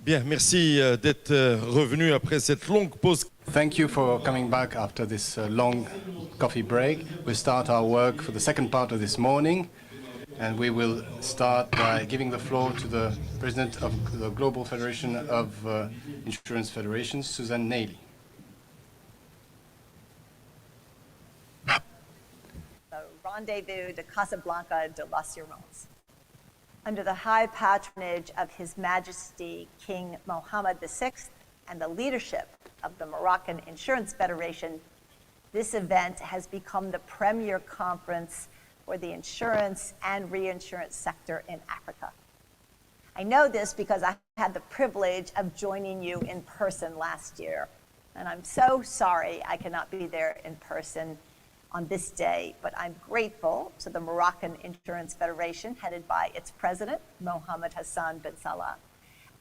Bien, merci d'être revenu après cette longue pause. Thank you for coming back after this long coffee break. We'll start our work for the second part of this morning, and we will start by giving the floor to the President of the Global Federation of Insurance Federations, Suzanne Naley. The Rendez-vous de Casablanca de l'Assurance. Under the high patronage of His Majesty King Mohammed VI and the leadership of the Moroccan Insurance Federation, this event has become the premier conference for the insurance and reinsurance sector in Africa. I know this because I had the privilege of joining you in person last year, and I'm so sorry I cannot be there in person on this day, but I'm grateful to the Moroccan Insurance Federation, headed by its president, Mohammed Hassan bin Salah,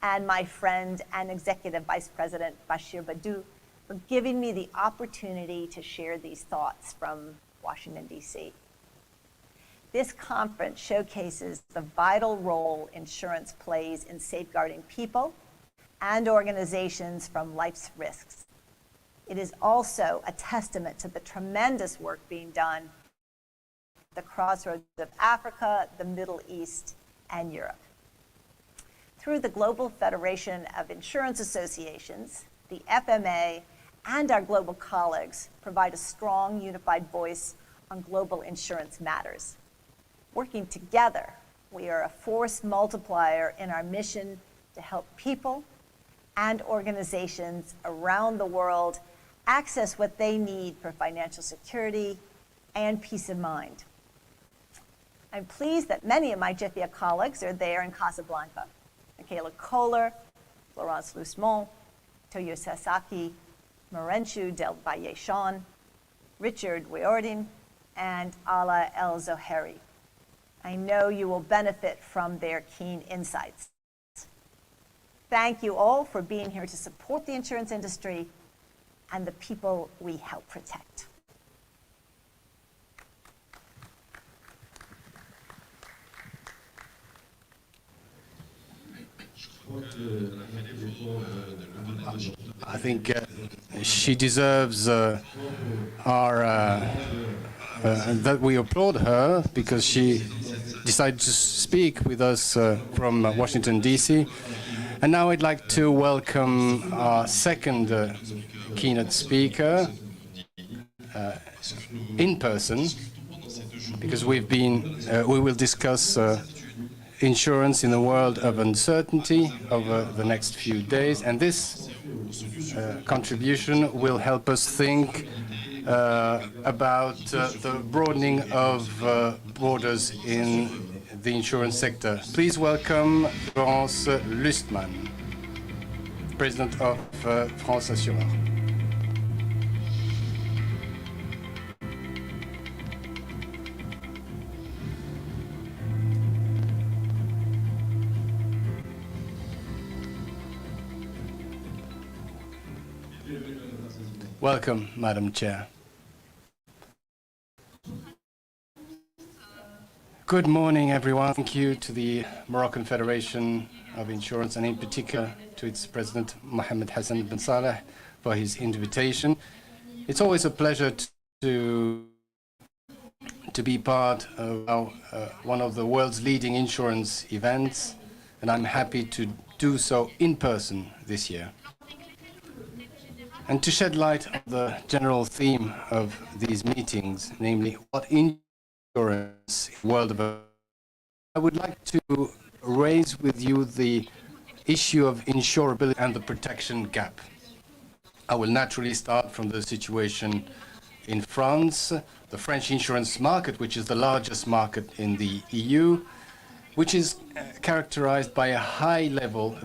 and my friend and Executive Vice President, Bashir Badou, for giving me the opportunity to share these thoughts from Washington, D.C. This conference showcases the vital role insurance plays in safeguarding people and organizations from life's risks. It is also a testament to the tremendous work being done at the crossroads of Africa, the Middle East, and Europe. Through the Global Federation of Insurance Associations, the FMA, and our global colleagues provide a strong, unified voice on global insurance matters. Working together, we are a force multiplier in our mission to help people and organizations around the world access what they need for financial security and peace of mind. I'm pleased that many of my JIFIA colleagues are there in Casablanca. Michaela Kohler, Florence Lusmont, Toyo Sasaki, Marenchu Del Valle Sean, Richard Weordin, and Ala El Zoheri. I know you will benefit from their keen insights. Thank you all for being here to support the insurance industry and the people we help protect. I think she deserves that we applaud her because she decided to speak with us from Washington, D.C. And now I'd like to welcome our second keynote speaker in person, because we will discuss insurance in a world of uncertainty over the next few days, and this contribution will help us think about the broadening of borders in the insurance sector. Please welcome France Lustmann, President of France Assureur. Welcome, Madam Chair. Good morning, everyone. Thank you to the Moroccan Federation of Insurance, and in particular to its president, Mohammed Hassan bin Salah, for his invitation. It's always a pleasure to be part of one of the world's leading insurance events, and I'm happy to do so in person this year. And to shed light on the general theme of these meetings, namely what insurance world of, I would like to raise with you the issue of insurability and the protection gap. I will naturally start from the situation in France, the French insurance market, which is the largest market in the EU, which is characterized by a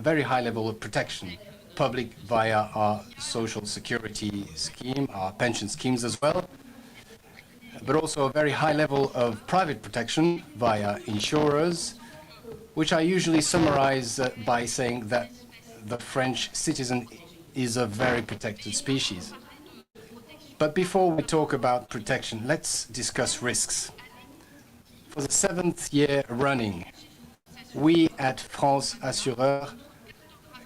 very high level of protection. Public via our social security scheme, our pension schemes as well, but also a very high level of private protection via insurers, which I usually summarize by saying that the French citizen is a very protected species. But before we talk about protection, let's discuss risks. For the 7th year running, we at France Assureur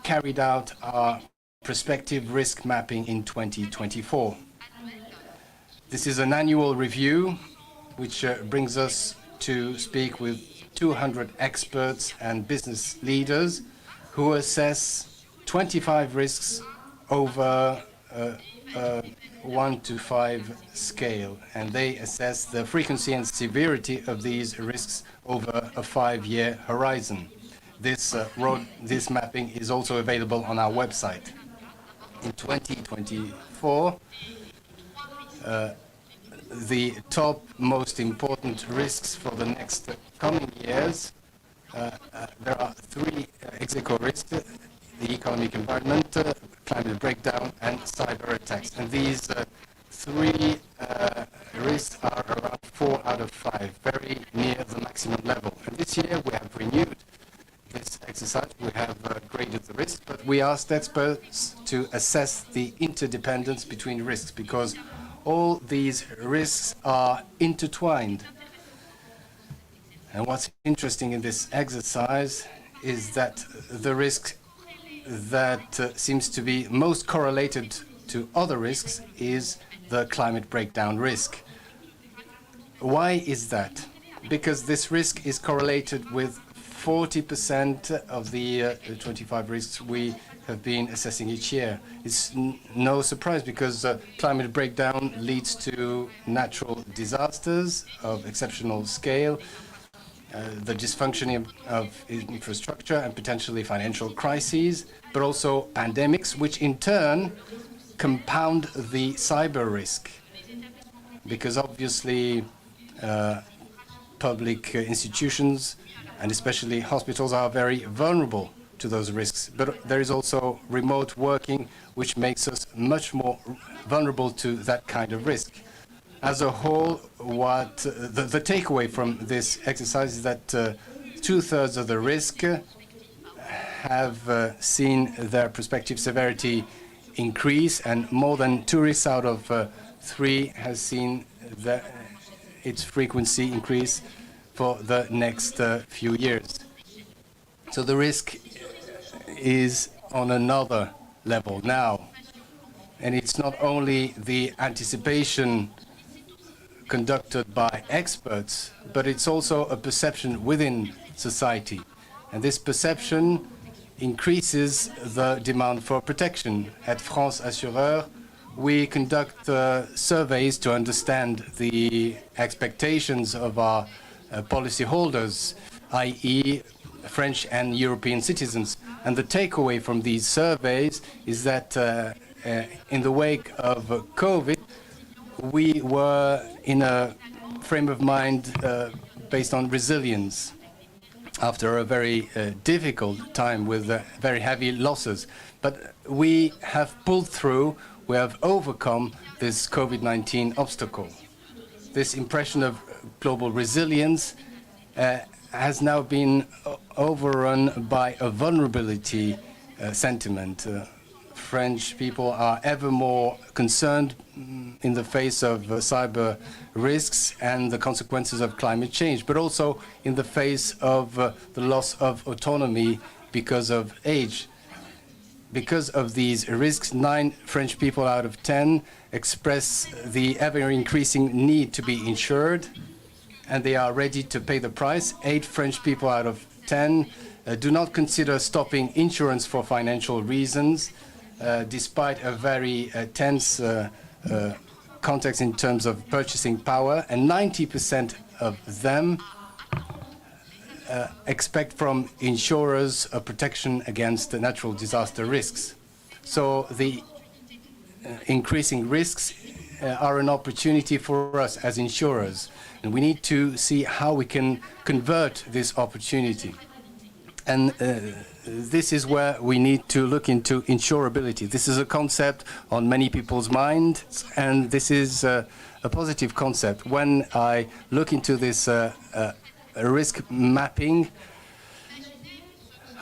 carried out our prospective risk mapping in 2024. This is an annual review which brings us to speak with 200 experts and business leaders who assess 25 risks over a 1 to 5 scale, and they assess the frequency and severity of these risks over a 5-year horizon. This mapping is also available on our website. In 2024, the top most important risks for the next coming years, there are 3 ex aequo risks: the economic environment, climate breakdown, and cyber attacks. And these 3 risks are around 4 out of 5, very near the maximum level. And this year we have renewed this exercise. We have graded the risks, but we asked experts to assess the interdependence between risks, because all these risks are intertwined. And what's interesting in this exercise is that the risk that seems to be most correlated to other risks is the climate breakdown risk. Why is that? Because this risk is correlated with 40% of the 25 risks we have been assessing each year. It's no surprise, because climate breakdown leads to natural disasters of exceptional scale, the dysfunctioning of infrastructure and potentially financial crises, but also pandemics, which in turn compound the cyber risk, because obviously public institutions and especially hospitals are very vulnerable to those risks. But there is also remote working, which makes us much more vulnerable to that kind of risk. As a whole, what the takeaway from this exercise is that 2/3 of the risk have seen their prospective severity increase, and more than 2 risks out of 3 has seen its frequency increase for the next few years. So the risk is on another level now. And it's not only the anticipation conducted by experts, but it's also a perception within society. And this perception increases the demand for protection. At France Assureur, we conduct surveys to understand the expectations of our policyholders, i.e. French and European citizens. And the takeaway from these surveys is that in the wake of COVID, we were in a frame of mind based on resilience after a very difficult time with very heavy losses. But we have pulled through, we have overcome this COVID-19 obstacle. This impression of global resilience has now been overrun by a vulnerability sentiment. French people are ever more concerned in the face of cyber risks and the consequences of climate change, but also in the face of the loss of autonomy because of age. Because of these risks, 9 French people out of 10 express the ever-increasing need to be insured, and they are ready to pay the price. 8 French people out of 10 do not consider stopping insurance for financial reasons, despite a very tense context in terms of purchasing power, and 90% of them expect from insurers a protection against natural disaster risks. So the increasing risks are an opportunity for us as insurers, and we need to see how we can convert this opportunity. And this is where we need to look into insurability. This is a concept on many people's minds, and this is a positive concept. When I look into this risk mapping,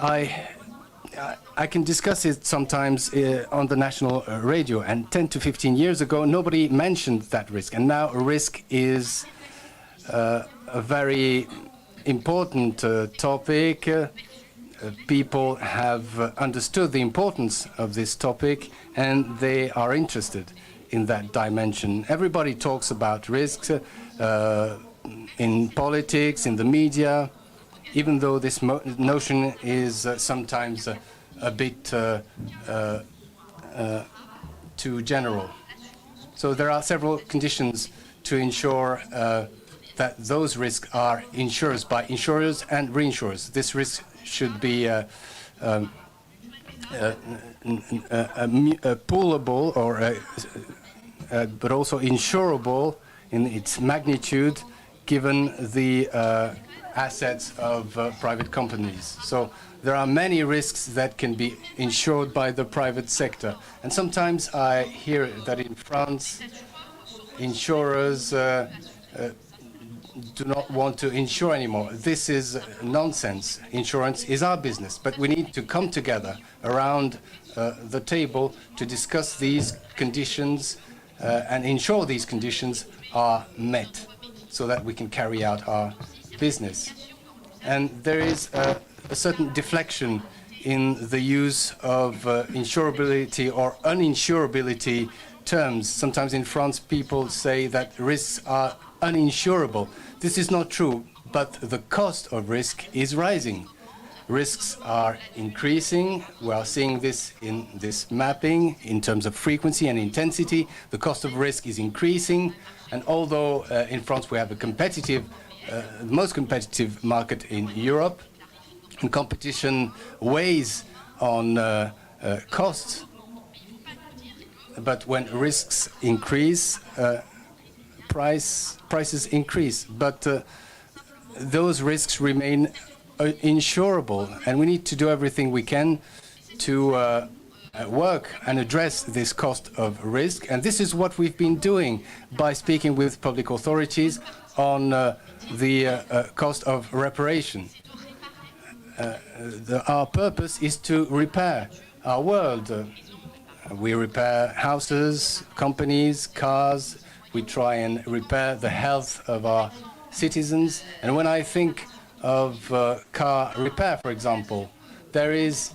I can discuss it sometimes on the national radio, and 10 to 15 years ago nobody mentioned that risk, and now risk is a very important topic. people have understood the importance of this topic, and they are interested in that dimension. Everybody talks about risks in politics, in the media, even though this notion is sometimes a bit too general. So there are several conditions to ensure that those risks are insured by insurers and reinsurers. This risk should be poolable, or but also insurable in its magnitude, given the assets of private companies. So there are many risks that can be insured by the private sector. And sometimes I hear that in France, insurers do not want to insure anymore. This is nonsense. Insurance is our business, but we need to come together around the table to discuss these conditions and ensure these conditions are met so that we can carry out our business. And there is a certain deflection in the use of insurability or uninsurability terms. Sometimes in France, people say that risks are uninsurable. This is not true, but the cost of risk is rising. Risks are increasing. We are seeing this in this mapping in terms of frequency and intensity. The cost of risk is increasing. And although in France we have a competitive, most competitive market in Europe, and competition weighs on costs, but when risks increase, prices increase. But those risks remain insurable, and we need to do everything we can to work and address this cost of risk. And this is what we've been doing by speaking with public authorities on the cost of reparation. Our purpose is to repair our world. We repair houses, companies, cars. We try and repair the health of our citizens. And when I think of car repair, for example, there is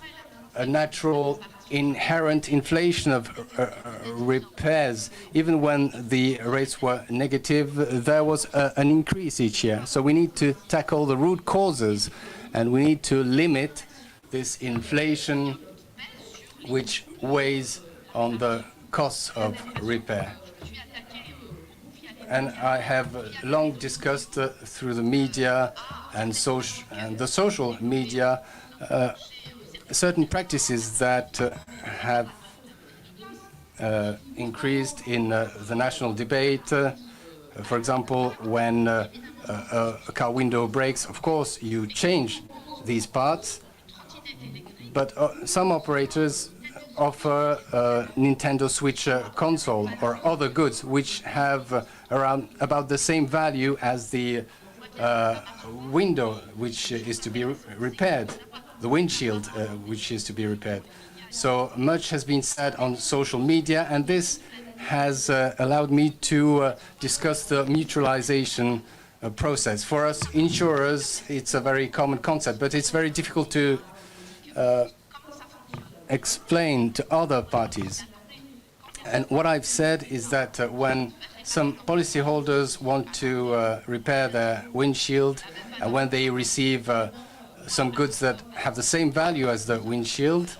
a natural inherent inflation of repairs. Even when the rates were negative, there was an increase each year. So we need to tackle the root causes, and we need to limit this inflation which weighs on the costs of repair. And I have long discussed through the media and the social media certain practices that have increased in the national debate. For example, when a car window breaks, of course, you change these parts, but some operators offer a Nintendo Switch console or other goods which have around about the same value as the window which is to be repaired, the windshield which is to be repaired. So much has been said on social media, and this has allowed me to discuss the mutualization process. For us insurers, it's a very common concept, but it's very difficult to explain to other parties. And what I've said is that when some policyholders want to repair their windshield, and when they receive some goods that have the same value as the windshield,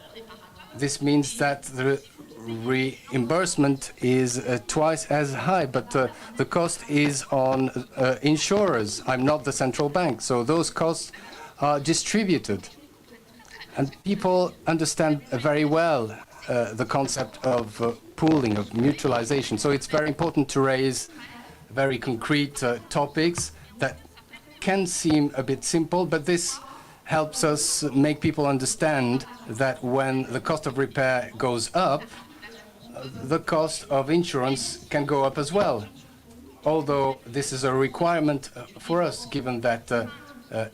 this means that the reimbursement is twice as high, but the cost is on insurers. I'm not the central bank, so those costs are distributed. And people understand very well the concept of pooling, of mutualization. So it's very important to raise very concrete topics that can seem a bit simple, but this helps us make people understand that when the cost of repair goes up, the cost of insurance can go up as well. Although this is a requirement for us, given that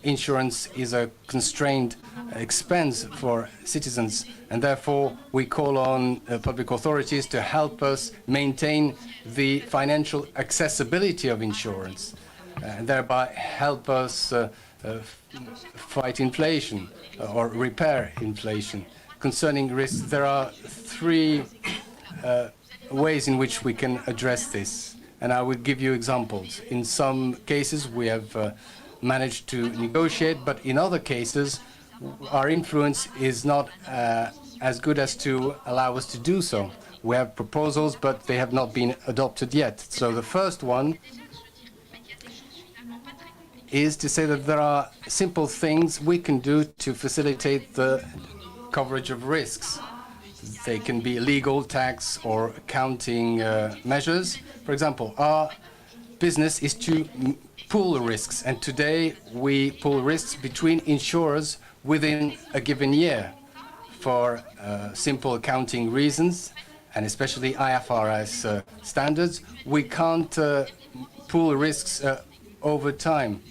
insurance is a constrained expense for citizens, and therefore we call on public authorities to help us maintain the financial accessibility of insurance, and thereby help us fight inflation or repair inflation. Concerning risks, there are three ways in which we can address this, and I will give you examples. In some cases, we have managed to negotiate, but in other cases, our influence is not as good as to allow us to do so. We have proposals, but they have not been adopted yet. So the first one is to say that there are simple things we can do to facilitate the coverage of risks. They can be legal, tax, or accounting measures. For example, our business is to pool risks, and today we pool risks between insurers within a given year for simple accounting reasons, and especially IFRS standards. We can't pool risks over time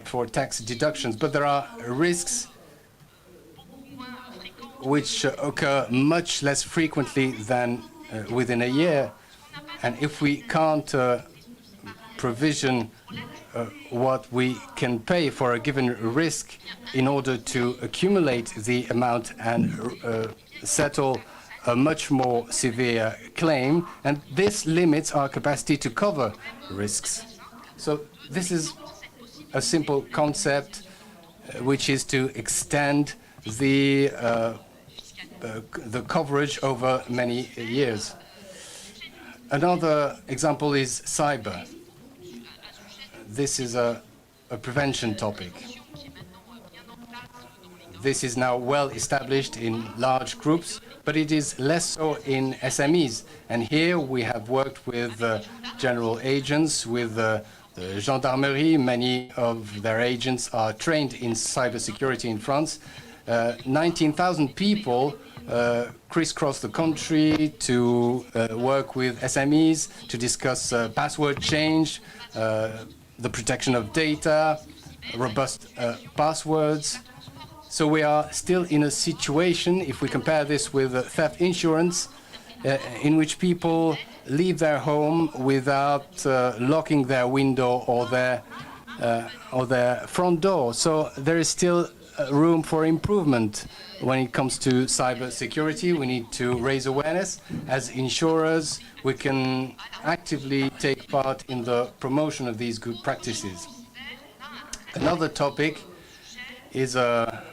for tax deductions, but there are risks which occur much less frequently than within a year. And if we can't provision what we can pay for a given risk in order to accumulate the amount and settle a much more severe claim, and this limits our capacity to cover risks. So this is a simple concept which is to extend the coverage over many years. Another example is cyber. This is a prevention topic. This is now well established in large groups, but it is less so in SMEs. And here we have worked with general agents, with the gendarmerie. Many of their agents are trained in cybersecurity in France. 19,000 people crisscross the country to work with SMEs, to discuss password change, the protection of data, robust passwords. So we are still in a situation, if we compare this with theft insurance, in which people leave their home without locking their window or their front door. So there is still room for improvement when it comes to cyber security. We need to raise awareness. As insurers, we can actively take part in the promotion of these good practices. Another topic is a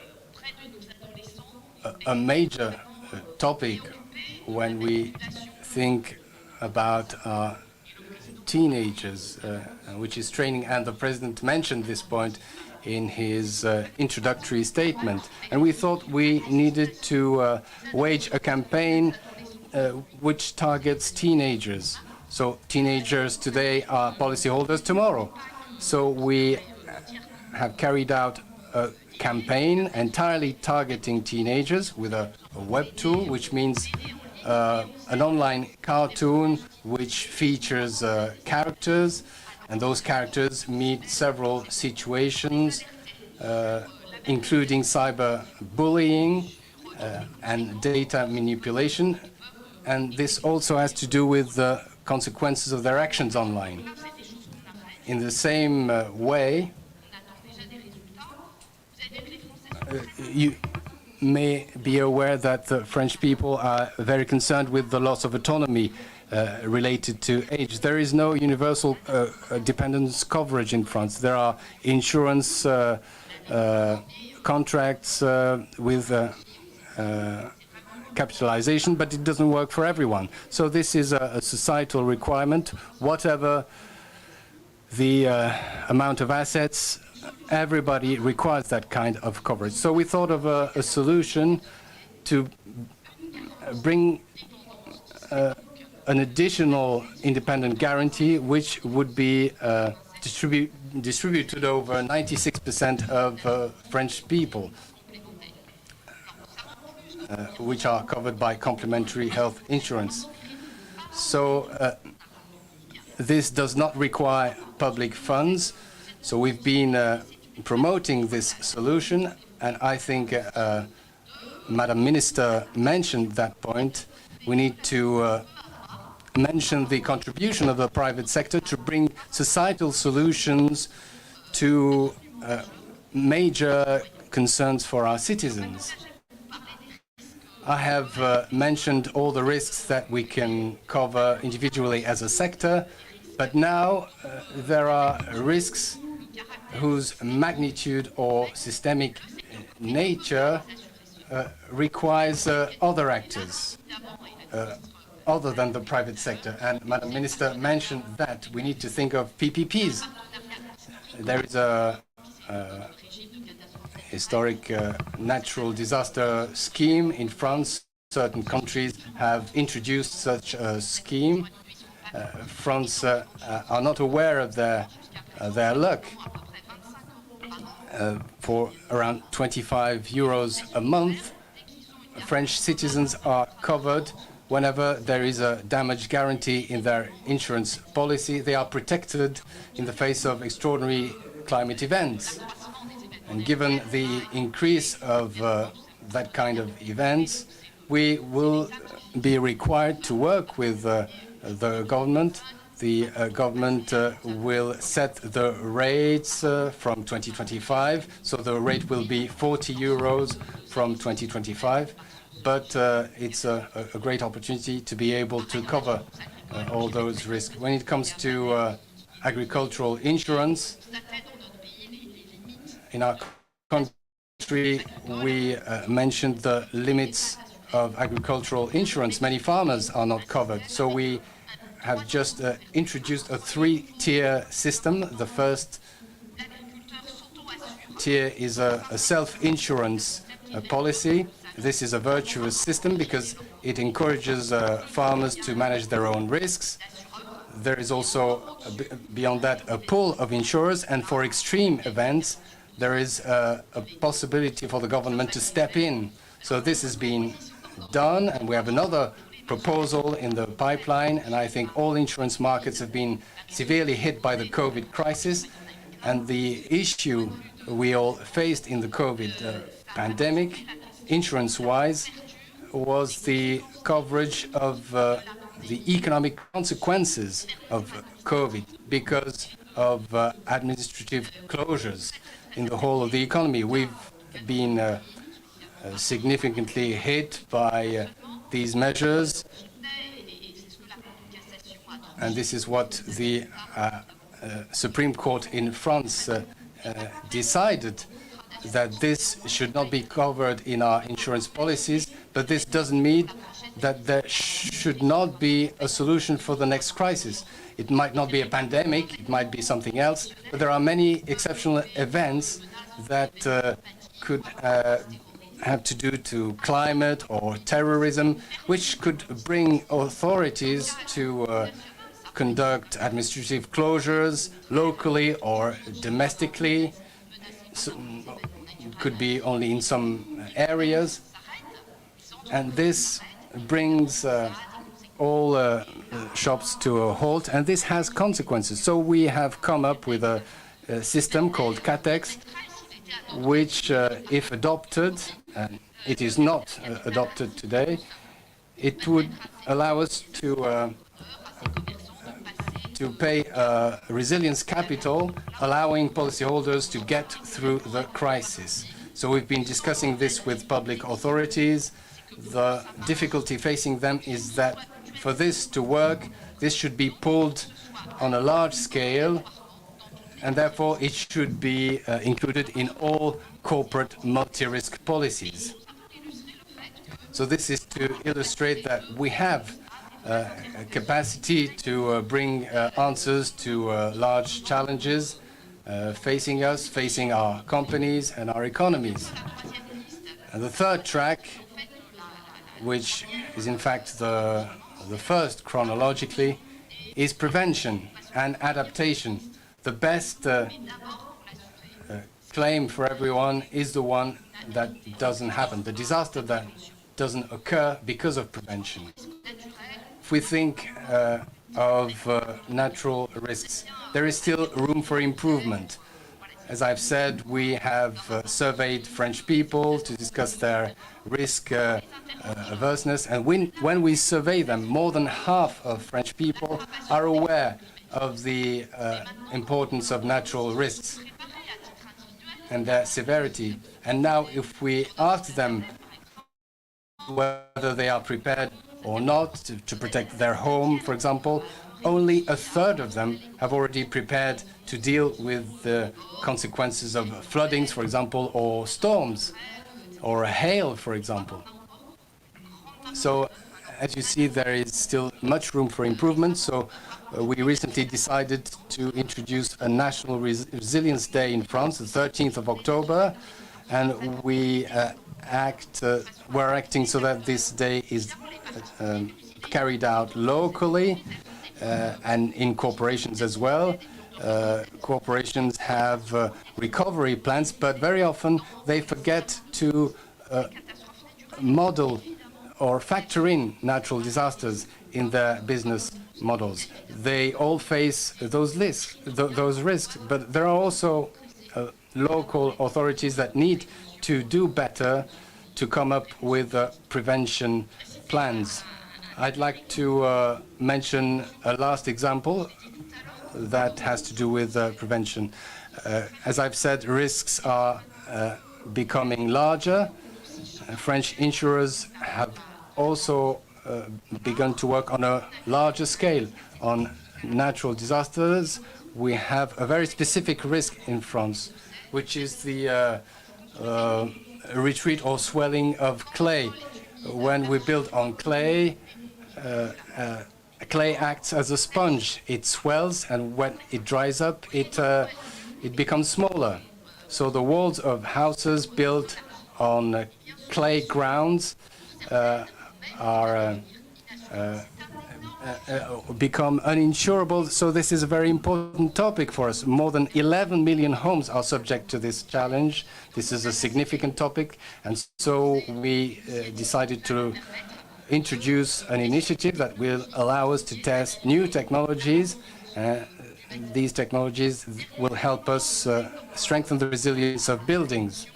major topic when we think about teenagers, which is training, and the President mentioned this point in his introductory statement. And we thought we needed to wage a campaign which targets teenagers. So teenagers today are policyholders tomorrow. So we have carried out a campaign entirely targeting teenagers with a web tool, which means an online cartoon which features characters, and those characters meet several situations, including cyber bullying and data manipulation. And this also has to do with the consequences of their actions online. In the same way, you may be aware that the French people are very concerned with the loss of autonomy related to age. There is no universal dependence coverage in France. There are insurance contracts with capitalization, but it doesn't work for everyone. So this is a societal requirement. Whatever the amount of assets, everybody requires that kind of coverage. So we thought of a solution to bring an additional independent guarantee, which would be distributed over 96% of French people, which are covered by complementary health insurance. So this does not require public funds. So we've been promoting this solution, and I think Madam Minister mentioned that point. We need to mentioned the contribution of the private sector to bring societal solutions to major concerns for our citizens. I have mentioned all the risks that we can cover individually as a sector, but now there are risks whose magnitude or systemic nature requires other actors other than the private sector. And Madam Minister mentioned that we need to think of PPPs. There is a historic natural disaster scheme in France. Certain countries have introduced such a scheme. France are not aware of their luck. For around 25 euros a month, French citizens are covered whenever there is a damage guarantee in their insurance policy. They are protected in the face of extraordinary climate events. And given the increase of that kind of events, we will be required to work with the government. The government will set the rates from 2025, so the rate will be 40 euros from 2025. But it's a great opportunity to be able to cover all those risks. When it comes to agricultural insurance, in our country, we mentioned the limits of agricultural insurance. Many farmers are not covered, so we have just introduced a three-tier system. The first tier is a self-insurance policy. This is a virtuous system because it encourages farmers to manage their own risks. There is also, beyond that, a pool of insurers, and for extreme events, there is a possibility for the government to step in. So this has been done, and we have another proposal in the pipeline, and I think all insurance markets have been severely hit by the COVID crisis, and the issue we all faced in the COVID pandemic, insurance-wise, was the coverage of the economic consequences of COVID because of administrative closures in the whole of the economy. We've been significantly hit by these measures, and this is what the Supreme Court in France decided, that this should not be covered in our insurance policies, but this doesn't mean that there should not be a solution for the next crisis. It might not be a pandemic, it might be something else, but there are many exceptional events that could have to do to climate or terrorism, which could bring authorities to conduct administrative closures locally or domestically. So, it could be only in some areas, and this brings all shops to a halt, and this has consequences. So we have come up with a system called CATEX, which, if adopted, and it is not adopted today, it would allow us to pay resilience capital, allowing policyholders to get through the crisis. So we've been discussing this with public authorities. The difficulty facing them is that for this to work, this should be pulled on a large scale, and therefore it should be included in all corporate multi-risk policies. So this is to illustrate that we have a capacity to bring answers to large challenges facing us, facing our companies and our economies. And the third track, which is in fact the first chronologically, is prevention and adaptation. The best claim for everyone is the one that doesn't happen, the disaster that doesn't occur because of prevention. If we think of natural risks, there is still room for improvement. As I've said, we have surveyed French people to discuss their risk averseness. And when we survey them, more than half of French people are aware of the importance of natural risks and their severity. And now if we ask them whether they are prepared or not to protect their home, for example, only a third of them have already prepared to deal with the consequences of floodings, for example, or storms, or hail, for example. So, as you see, there is still much room for improvement. So, we recently decided to introduce a National Resilience Day in France, the 13th of October, and we're acting so that this day is carried out locally and in corporations as well. Corporations have recovery plans, but very often they forget to model or factor in natural disasters in their business models. They all face those risks, but there are also local authorities that need to do better to come up with prevention plans. I'd like to mention a last example that has to do with prevention. As I've said, risks are becoming larger. French insurers have also begun to work on a larger scale on natural disasters. We have a very specific risk in France, which is the retreat or swelling of clay. When we build on clay, clay acts as a sponge. It swells, and when it dries up, it becomes smaller. So the walls of houses built on clay grounds become uninsurable. So this is a very important topic for us. More than 11 million homes are subject to this challenge. This is a significant topic, and so we decided to introduce an initiative that will allow us to test new technologies. These technologies will help us strengthen the resilience of buildings.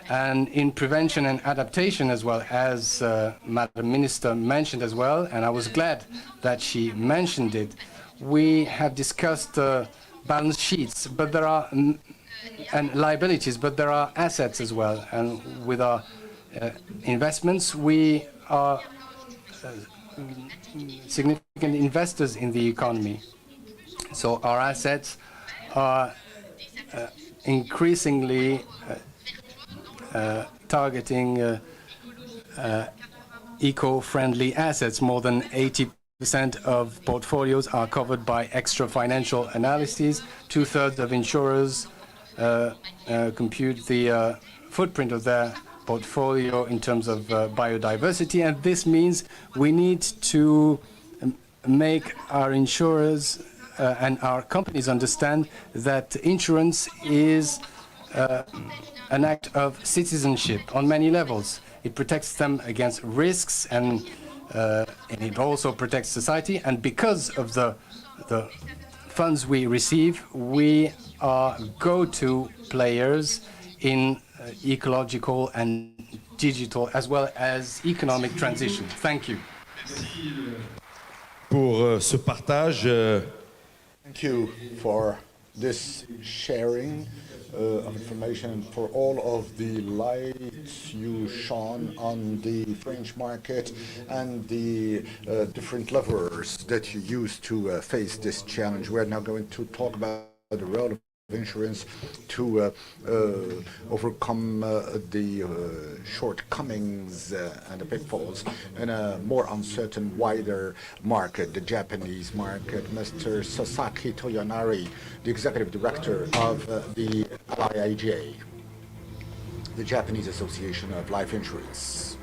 And in prevention and adaptation as well, as Madam Minister mentioned as well, and I was glad that she mentioned it, we have discussed balance sheets, but there are and liabilities, but there are assets as well. And with our investments, we are significant investors in the economy. So our assets are increasingly targeting eco-friendly assets. More than 80% of portfolios are covered by extra financial analyses. Two-thirds of insurers compute the footprint of their portfolio in terms of biodiversity, and this means we need to make our insurers and our companies understand that insurance is an act of citizenship on many levels. It protects them against risks, and it also protects society. And because of the funds we receive, we are go-to players in ecological and digital as well as economic transition. Thank you. Pour ce partage. Thank you for this sharing of information, for all of the lights you shone on the French market and the different levers that you use to face this challenge. We're now going to talk about the role of insurance to overcome the shortcomings and the pitfalls in a more uncertain, wider market, the Japanese market. Mr. Sasaki Toyonari, the executive director of the LIIJ, the Japanese Association of Life Insurance.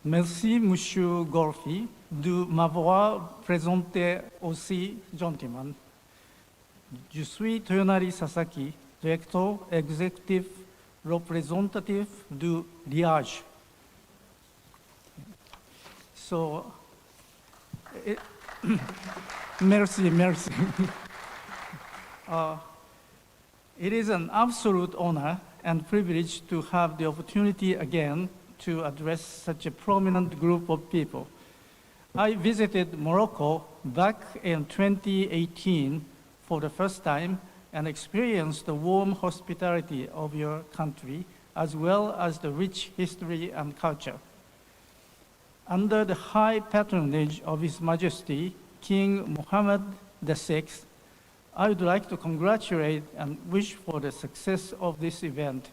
Merci, Monsieur Gorfi, de m'avoir présenté aussi gentiment. Je suis Toyonari Sasaki, directeur exécutif représentatif du Liège. So, merci. It is an absolute honor and privilege to have the opportunity again to address such a prominent group of people. I visited Morocco back in 2018 for the first time and experienced the warm hospitality of your country, as well as the rich history and culture. Under the high patronage of His Majesty, King Mohammed VI, I would like to congratulate and wish for the success of this event.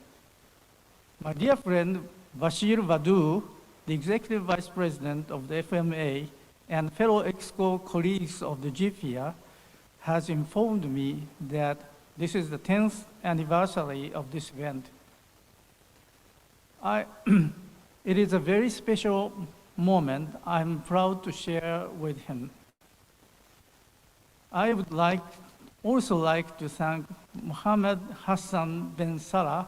My dear friend, Bashir Vadou, the Executive Vice President of the FMA and fellow EXCO colleagues of the GFIA, has informed me that this is the 10th anniversary of this event. It is a very special moment I'm proud to share with him. I would also like to thank Mohammed Hassan Ben Salah,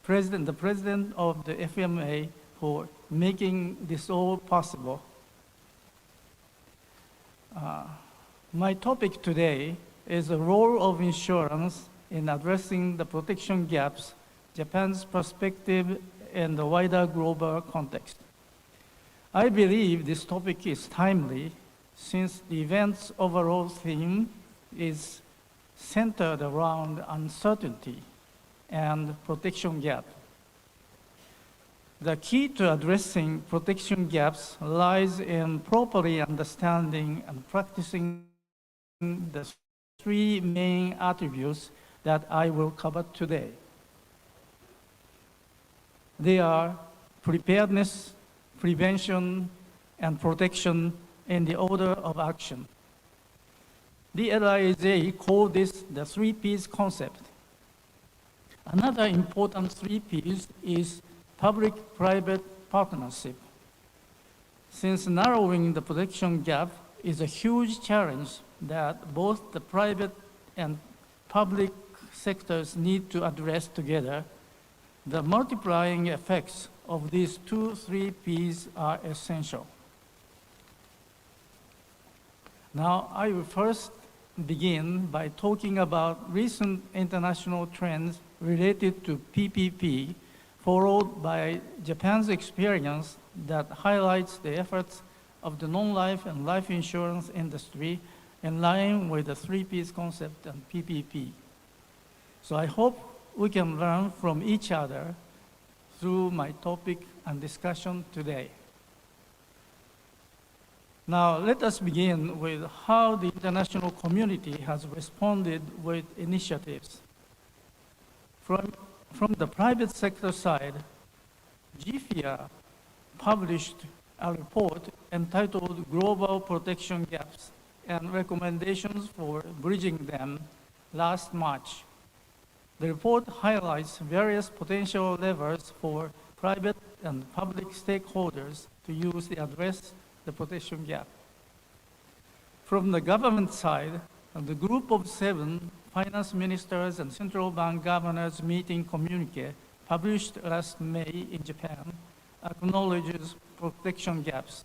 the President of the FMA, for making this all possible. My topic today is the role of insurance in addressing the protection gaps, Japan's perspective in the wider global context. I believe this topic is timely since the event's overall theme is centered around uncertainty and protection gap. The key to addressing protection gaps lies in properly understanding and practicing the three main attributes that I will cover today. They are preparedness, prevention, and protection in the order of action. The LIJ called this the 3 Ps concept. Another important 3 Ps is public-private partnership. Since narrowing the protection gap is a huge challenge that both the private and public sectors need to address together, the multiplying effects of these 3 Ps are essential. Now, I will first begin by talking about recent international trends related to PPP, followed by Japan's experience that highlights the efforts of the non-life and life insurance industry in line with the 3 Ps concept and PPP. So I hope we can learn from each other through my topic and discussion today. Now, let us begin with how the international community has responded with initiatives. From the private sector side, GFIA published a report entitled Global Protection Gaps and Recommendations for Bridging Them last March. The report highlights various potential levers for private and public stakeholders to use to address the protection gap. From the government side, the group of 7 finance ministers and central bank governors meeting communique published last May in Japan acknowledges protection gaps.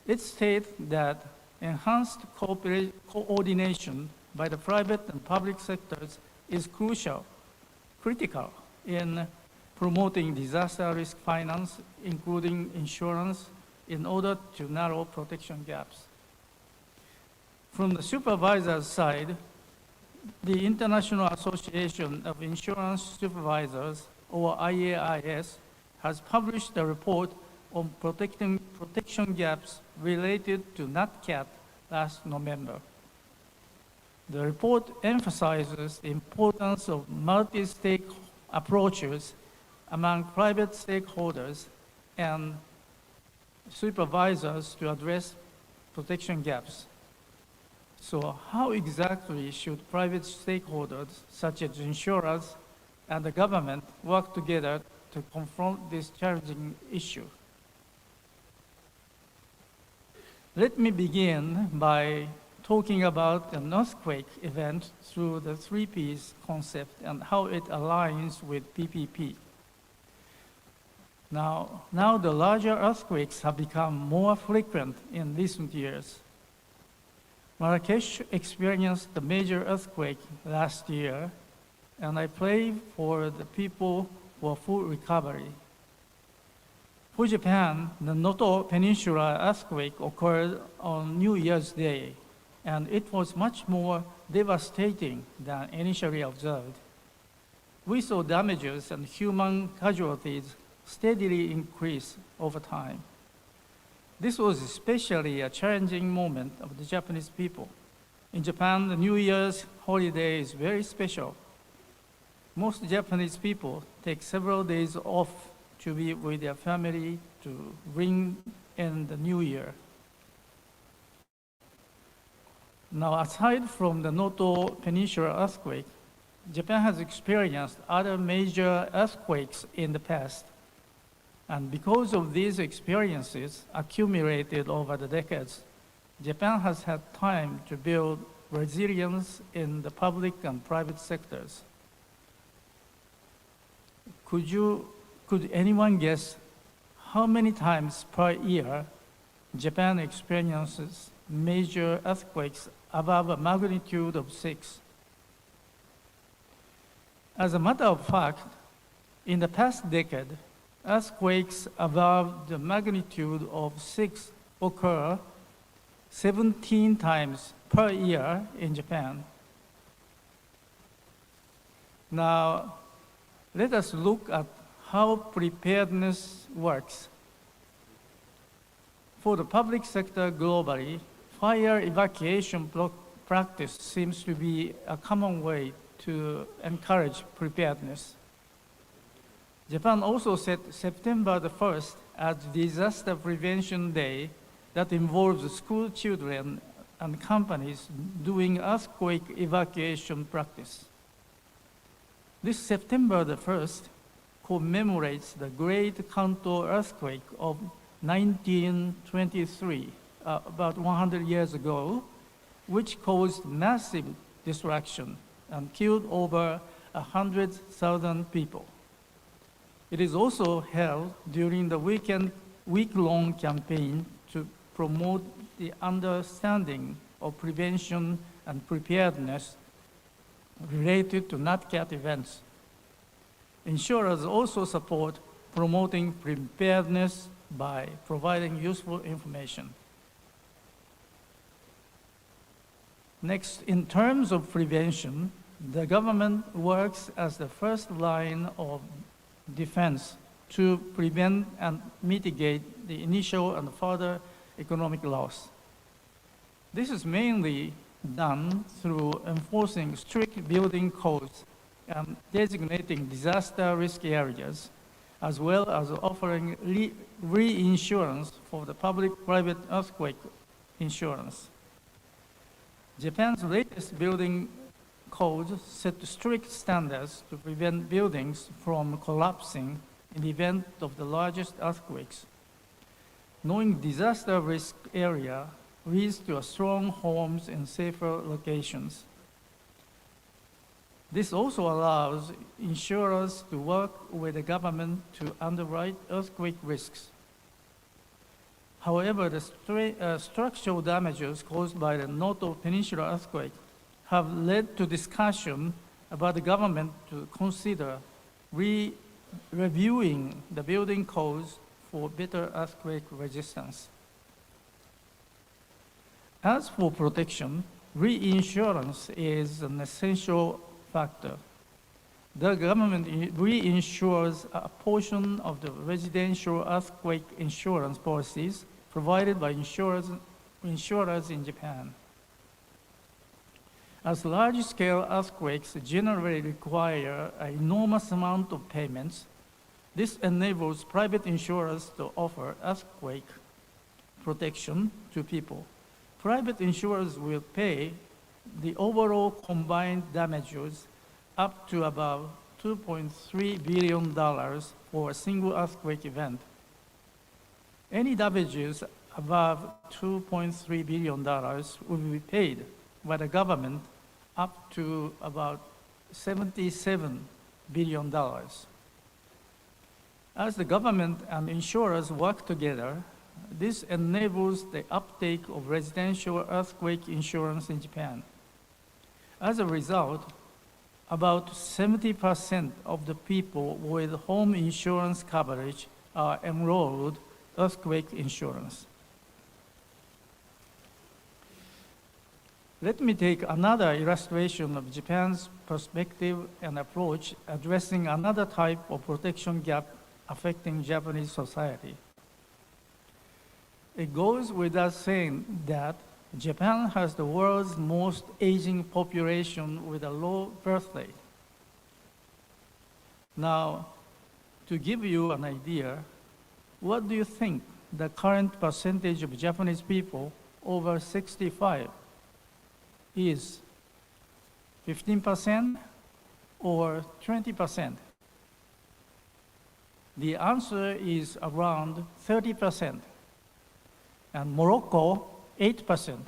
It states that enhanced coordination by the private and public sectors is critical in promoting disaster risk finance, including insurance, in order to narrow protection gaps. From the supervisor's side, the International Association of Insurance Supervisors, or IAIS, has published a report on protection gaps related to NatCat last November. The report emphasizes the importance of multi-stake approaches among private stakeholders and supervisors to address protection gaps. So how exactly should private stakeholders, such as insurers and the government, work together to confront this challenging issue? Let me begin by talking about an earthquake event through the 3Ps concept and how it aligns with PPP. Now the larger earthquakes have become more frequent in recent years. Marrakesh experienced the major earthquake last year, and I pray for the people for full recovery. For Japan, the Noto Peninsula earthquake occurred on New Year's Day, and it was much more devastating than initially observed. We saw damages and human casualties steadily increase over time. This was especially a challenging moment of the Japanese people. In Japan, the New Year's holiday is very special. Most Japanese people take several days off to be with their family to bring in the new year. Now, aside from the Noto Peninsula earthquake, Japan has experienced other major earthquakes in the past. And because of these experiences accumulated over the decades, Japan has had time to build resilience in the public and private sectors. Could anyone guess how many times per year Japan experiences major earthquakes above a magnitude of 6? As a matter of fact, in the past decade, earthquakes above the magnitude of 6 occur 17 times per year in Japan. Now, let us look at how preparedness works. For the public sector globally, fire evacuation practice seems to be a common way to encourage preparedness. Japan also set September the 1st as Disaster Prevention Day that involves school children and companies doing earthquake evacuation practice. This September the 1st commemorates the Great Kanto earthquake of 1923, about 100 years ago, which caused massive destruction and killed over 100,000 people. It is also held during the week-long campaign to promote the understanding of prevention and preparedness related to NatCat events. Insurers also support promoting preparedness by providing useful information. Next, in terms of prevention, the government works as the first line of defense to prevent and mitigate the initial and further economic loss. This is mainly done through enforcing strict building codes and designating disaster risk areas, as well as offering reinsurance for the public-private earthquake insurance. Japan's latest building codes set strict standards to prevent buildings from collapsing in the event of the largest earthquakes. Knowing disaster risk area leads to strong homes in safer locations. This also allows insurers to work with the government to underwrite earthquake risks. However, the structural damages caused by the Noto Peninsula earthquake have led to discussion about the government to consider reviewing the building codes for better earthquake resistance. As for protection, reinsurance is an essential factor. The government reinsures a portion of the residential earthquake insurance policies provided by insurers in Japan. As large-scale earthquakes generally require an enormous amount of payments, this enables private insurers to offer earthquake protection to people. Private insurers will pay the overall combined damages up to about $2.3 billion for a single earthquake event. Any damages above $2.3 billion will be paid by the government up to about $77 billion. As the government and insurers work together, this enables the uptake of residential earthquake insurance in Japan. As a result, about 70% of the people with home insurance coverage are enrolled earthquake insurance. Let me take another illustration of Japan's perspective and approach addressing another type of protection gap affecting Japanese society. It goes without saying that Japan has the world's most aging population with a low birth rate. Now, to give you an idea, what do you think the current percentage of Japanese people over 65 is? 15% or 20%? The answer is around 30%, and Morocco, 8%.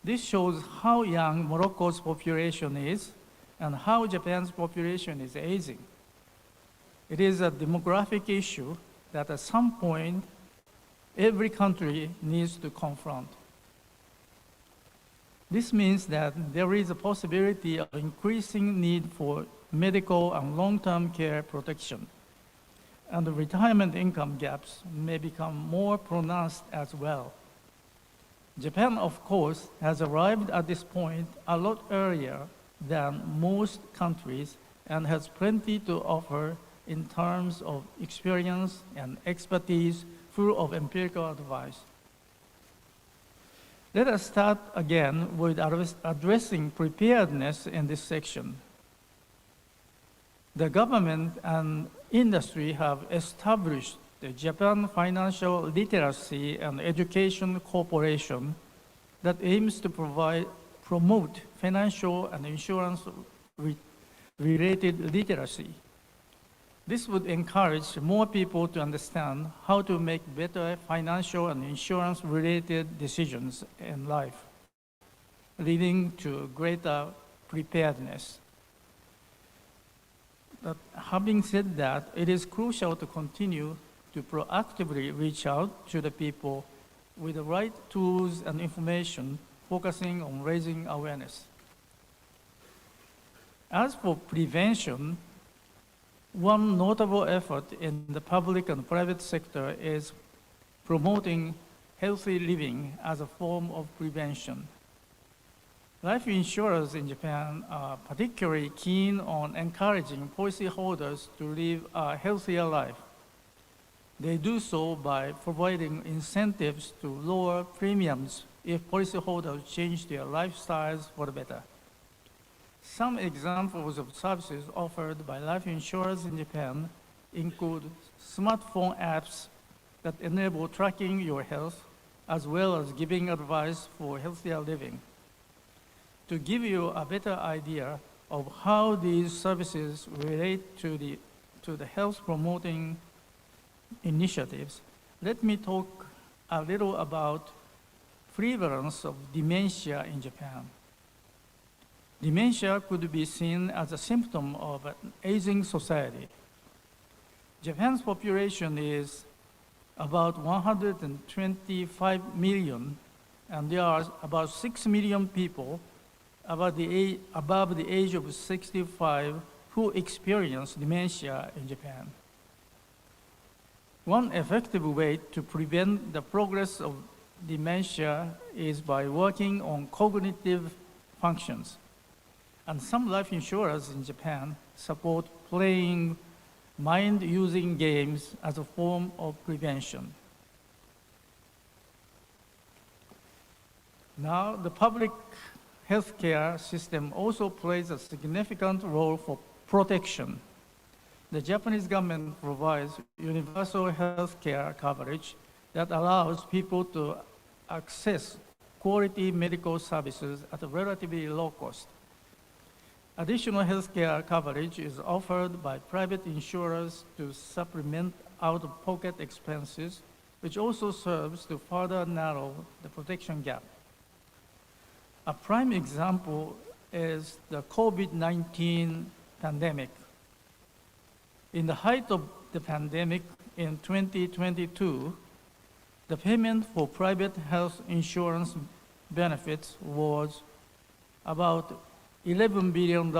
This shows how young Morocco's population is and how Japan's population is aging. It is a demographic issue that at some point every country needs to confront. This means that there is a possibility of increasing need for medical and long-term care protection, and the retirement income gaps may become more pronounced as well. Japan, of course, has arrived at this point a lot earlier than most countries and has plenty to offer in terms of experience and expertise full of empirical advice. Let us start again with addressing preparedness in this section. The government and industry have established the Japan Financial Literacy and Education Corporation that aims to promote financial and insurance-related literacy. This would encourage more people to understand how to make better financial and insurance-related decisions in life, leading to greater preparedness. But having said that, it is crucial to continue to proactively reach out to the people with the right tools and information, focusing on raising awareness. As for prevention, one notable effort in the public and private sector is promoting healthy living as a form of prevention. Life insurers in Japan are particularly keen on encouraging policyholders to live a healthier life. They do so by providing incentives to lower premiums if policyholders change their lifestyles for the better. Some examples of services offered by life insurers in Japan include smartphone apps that enable tracking your health, as well as giving advice for healthier living. To give you a better idea of how these services relate to the health-promoting initiatives, let me talk a little about prevalence of dementia in Japan. Dementia could be seen as a symptom of an aging society. Japan's population is about 125 million, and there are about 6 million people above the age of 65 who experience dementia in Japan. One effective way to prevent the progress of dementia is by working on cognitive functions. And some life insurers in Japan support playing mind-using games as a form of prevention. Now, the public healthcare system also plays a significant role for protection. The Japanese government provides universal healthcare coverage that allows people to access quality medical services at a relatively low cost. Additional healthcare coverage is offered by private insurers to supplement out-of-pocket expenses which also serves to further narrow the protection gap. A prime example is the COVID-19 pandemic. In the height of the pandemic in 2022, the payment for private health insurance benefits was about $11 billion.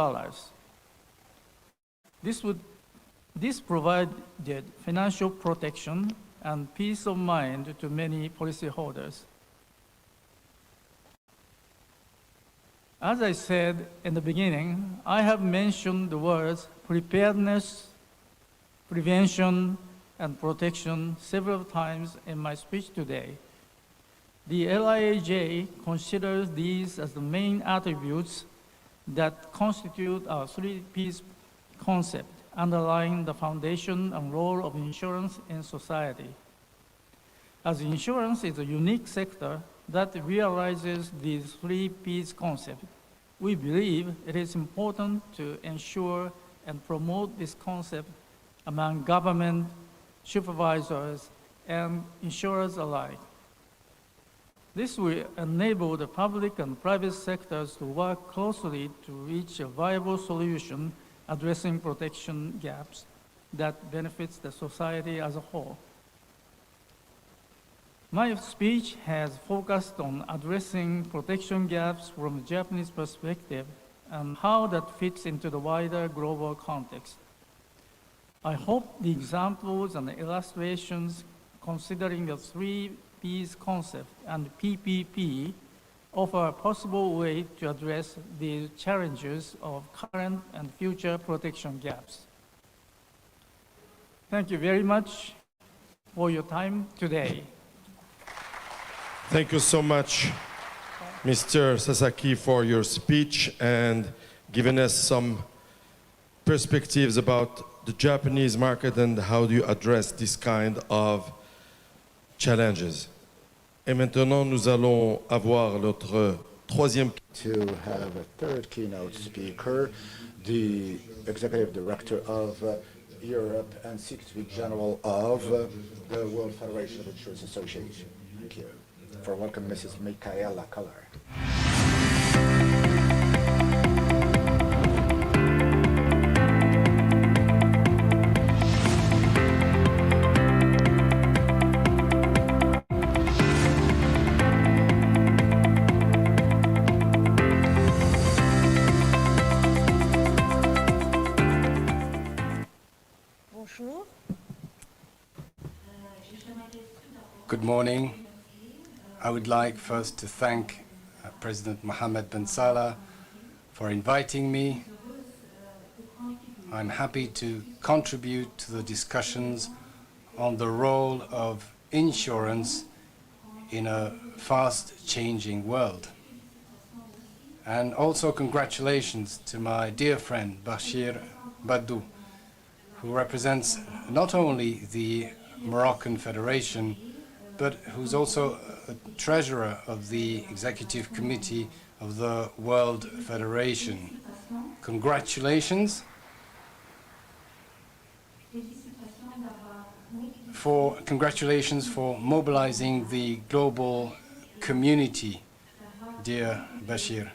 This provided financial protection and peace of mind to many policyholders. As I said in the beginning, I have mentioned the words preparedness, prevention, and protection several times in my speech today. The LIAJ considers these as the main attributes that constitute our 3Ps concept, underlying the foundation and role of insurance in society. As insurance is a unique sector that realizes these 3Ps concept, we believe it is important to ensure and promote this concept among government, supervisors, and insurers alike. This will enable the public and private sectors to work closely to reach a viable solution addressing protection gaps that benefits the society as a whole. My speech has focused on addressing protection gaps from a Japanese perspective and how that fits into the wider global context. I hope the examples and the illustrations considering the 3Ps concept and PPP offer a possible way to address the challenges of current and future protection gaps. Thank you very much for your time today. Thank you so much, Mr. Sasaki, for your speech and giving us some perspectives about the Japanese market and how do you address this kind of challenges. Et maintenant, nous allons avoir notre troisième. To have a third keynote speaker, the Executive Director of Europe and Secretary General of the World Federation of Insurance Associations. Thank you. For welcome, Mrs. Michaela Keller. Bonjour. Good morning. I would like first to thank President Mohammed bin Salah for inviting me. I'm happy to contribute to the discussions on the role of insurance in a fast-changing world. And also congratulations to my dear friend Bashir Badou, who represents not only the Moroccan Federation, but who's also a treasurer of the Executive Committee of the World Federation. Congratulations for mobilizing the global community, dear Bashir.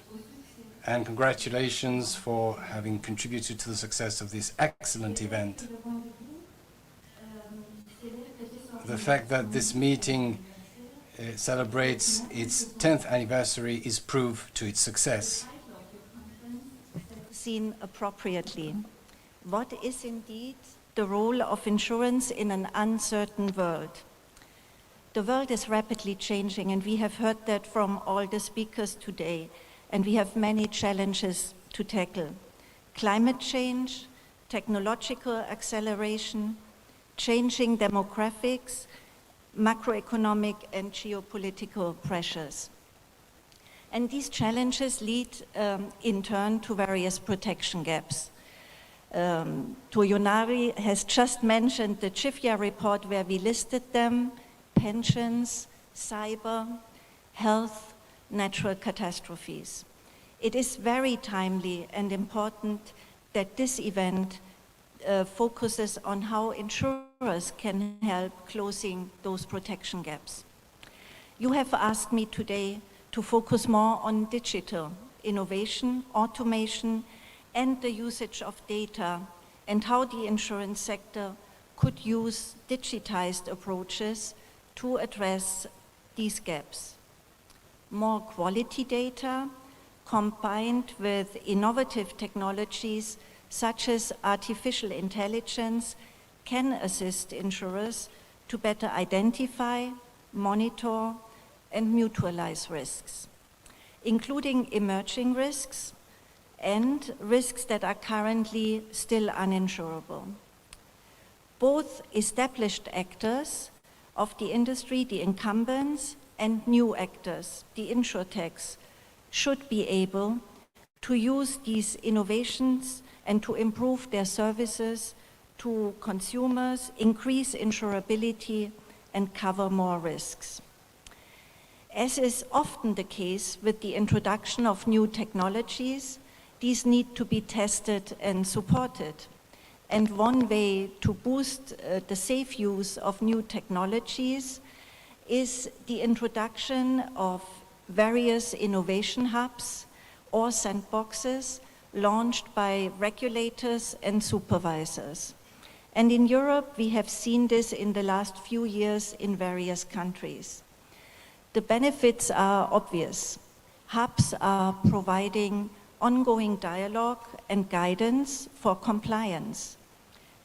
And congratulations for having contributed to the success of this excellent event. The fact that this meeting celebrates its 10th anniversary is proof to its success. Seen appropriately. What is indeed the role of insurance in an uncertain world? The world is rapidly changing, and we have heard that from all the speakers today, and we have many challenges to tackle. Climate change, technological acceleration, changing demographics, macroeconomic and geopolitical pressures. And these challenges lead in turn to various protection gaps. Toyonari has just mentioned the Chifia report where we listed them: pensions, cyber, health, natural catastrophes. It is very timely and important that this event focuses on how insurers can help closing those protection gaps. You have asked me today to focus more on digital innovation, automation, and the usage of data, and how the insurance sector could use digitized approaches to address these gaps. More quality data combined with innovative technologies such as artificial intelligence can assist insurers to better identify, monitor, and mutualize risks, including emerging risks and risks that are currently still uninsurable. Both established actors of the industry, the incumbents, and new actors, the insurtechs, should be able to use these innovations and to improve their services to consumers, increase insurability, and cover more risks. As is often the case with the introduction of new technologies, these need to be tested and supported. And one way to boost the safe use of new technologies is the introduction of various innovation hubs or sandboxes launched by regulators and supervisors. And in Europe, we have seen this in the last few years in various countries. The benefits are obvious. Hubs are providing ongoing dialogue and guidance for compliance.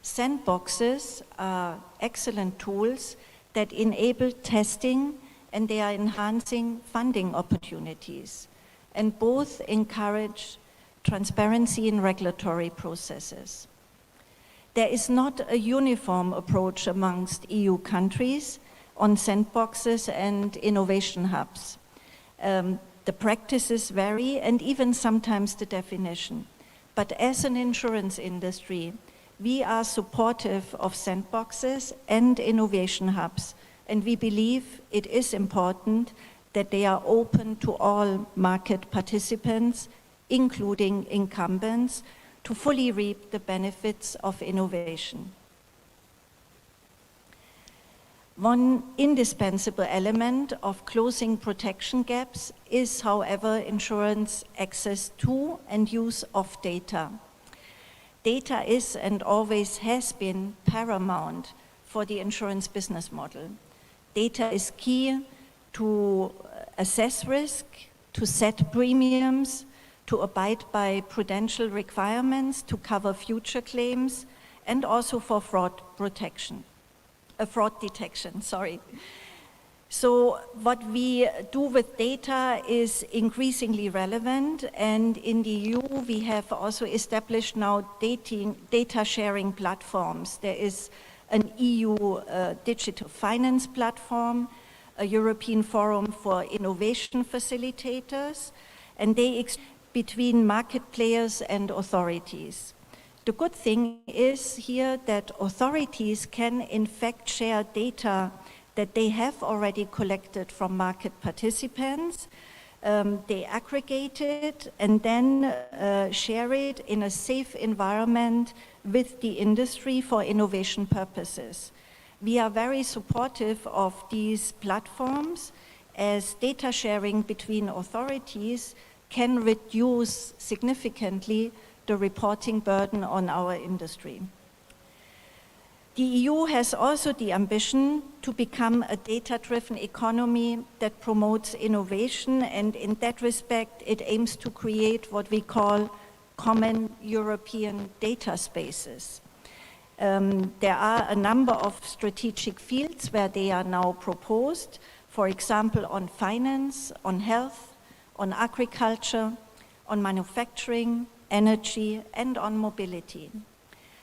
Sandboxes are excellent tools that enable testing, and they are enhancing funding opportunities. And both encourage transparency in regulatory processes. There is not a uniform approach amongst EU countries on sandboxes and innovation hubs. The practices vary, and even sometimes the definition. But as an insurance industry, we are supportive of sandboxes and innovation hubs, and we believe it is important that they are open to all market participants, including incumbents, to fully reap the benefits of innovation. One indispensable element of closing protection gaps is, however, insurance access to and use of data. Data is and always has been paramount for the insurance business model. Data is key to assess risk, to set premiums, to abide by prudential requirements, to cover future claims, and also for fraud detection, sorry. So what we do with data is increasingly relevant, and in the EU we have also established now data sharing platforms. There is an EU digital finance platform, a European Forum for Innovation Facilitators, and they between market players and authorities. The good thing is here that authorities can in fact share data that they have already collected from market participants. They aggregate it and then share it in a safe environment with the industry for innovation purposes. We are very supportive of these platforms, as data sharing between authorities can reduce significantly the reporting burden on our industry. The EU has also the ambition to become a data-driven economy that promotes innovation, and in that respect, it aims to create what we call common European data spaces. There are a number of strategic fields where they are now proposed, for example, on finance, on health, on agriculture, on manufacturing, energy, and on mobility.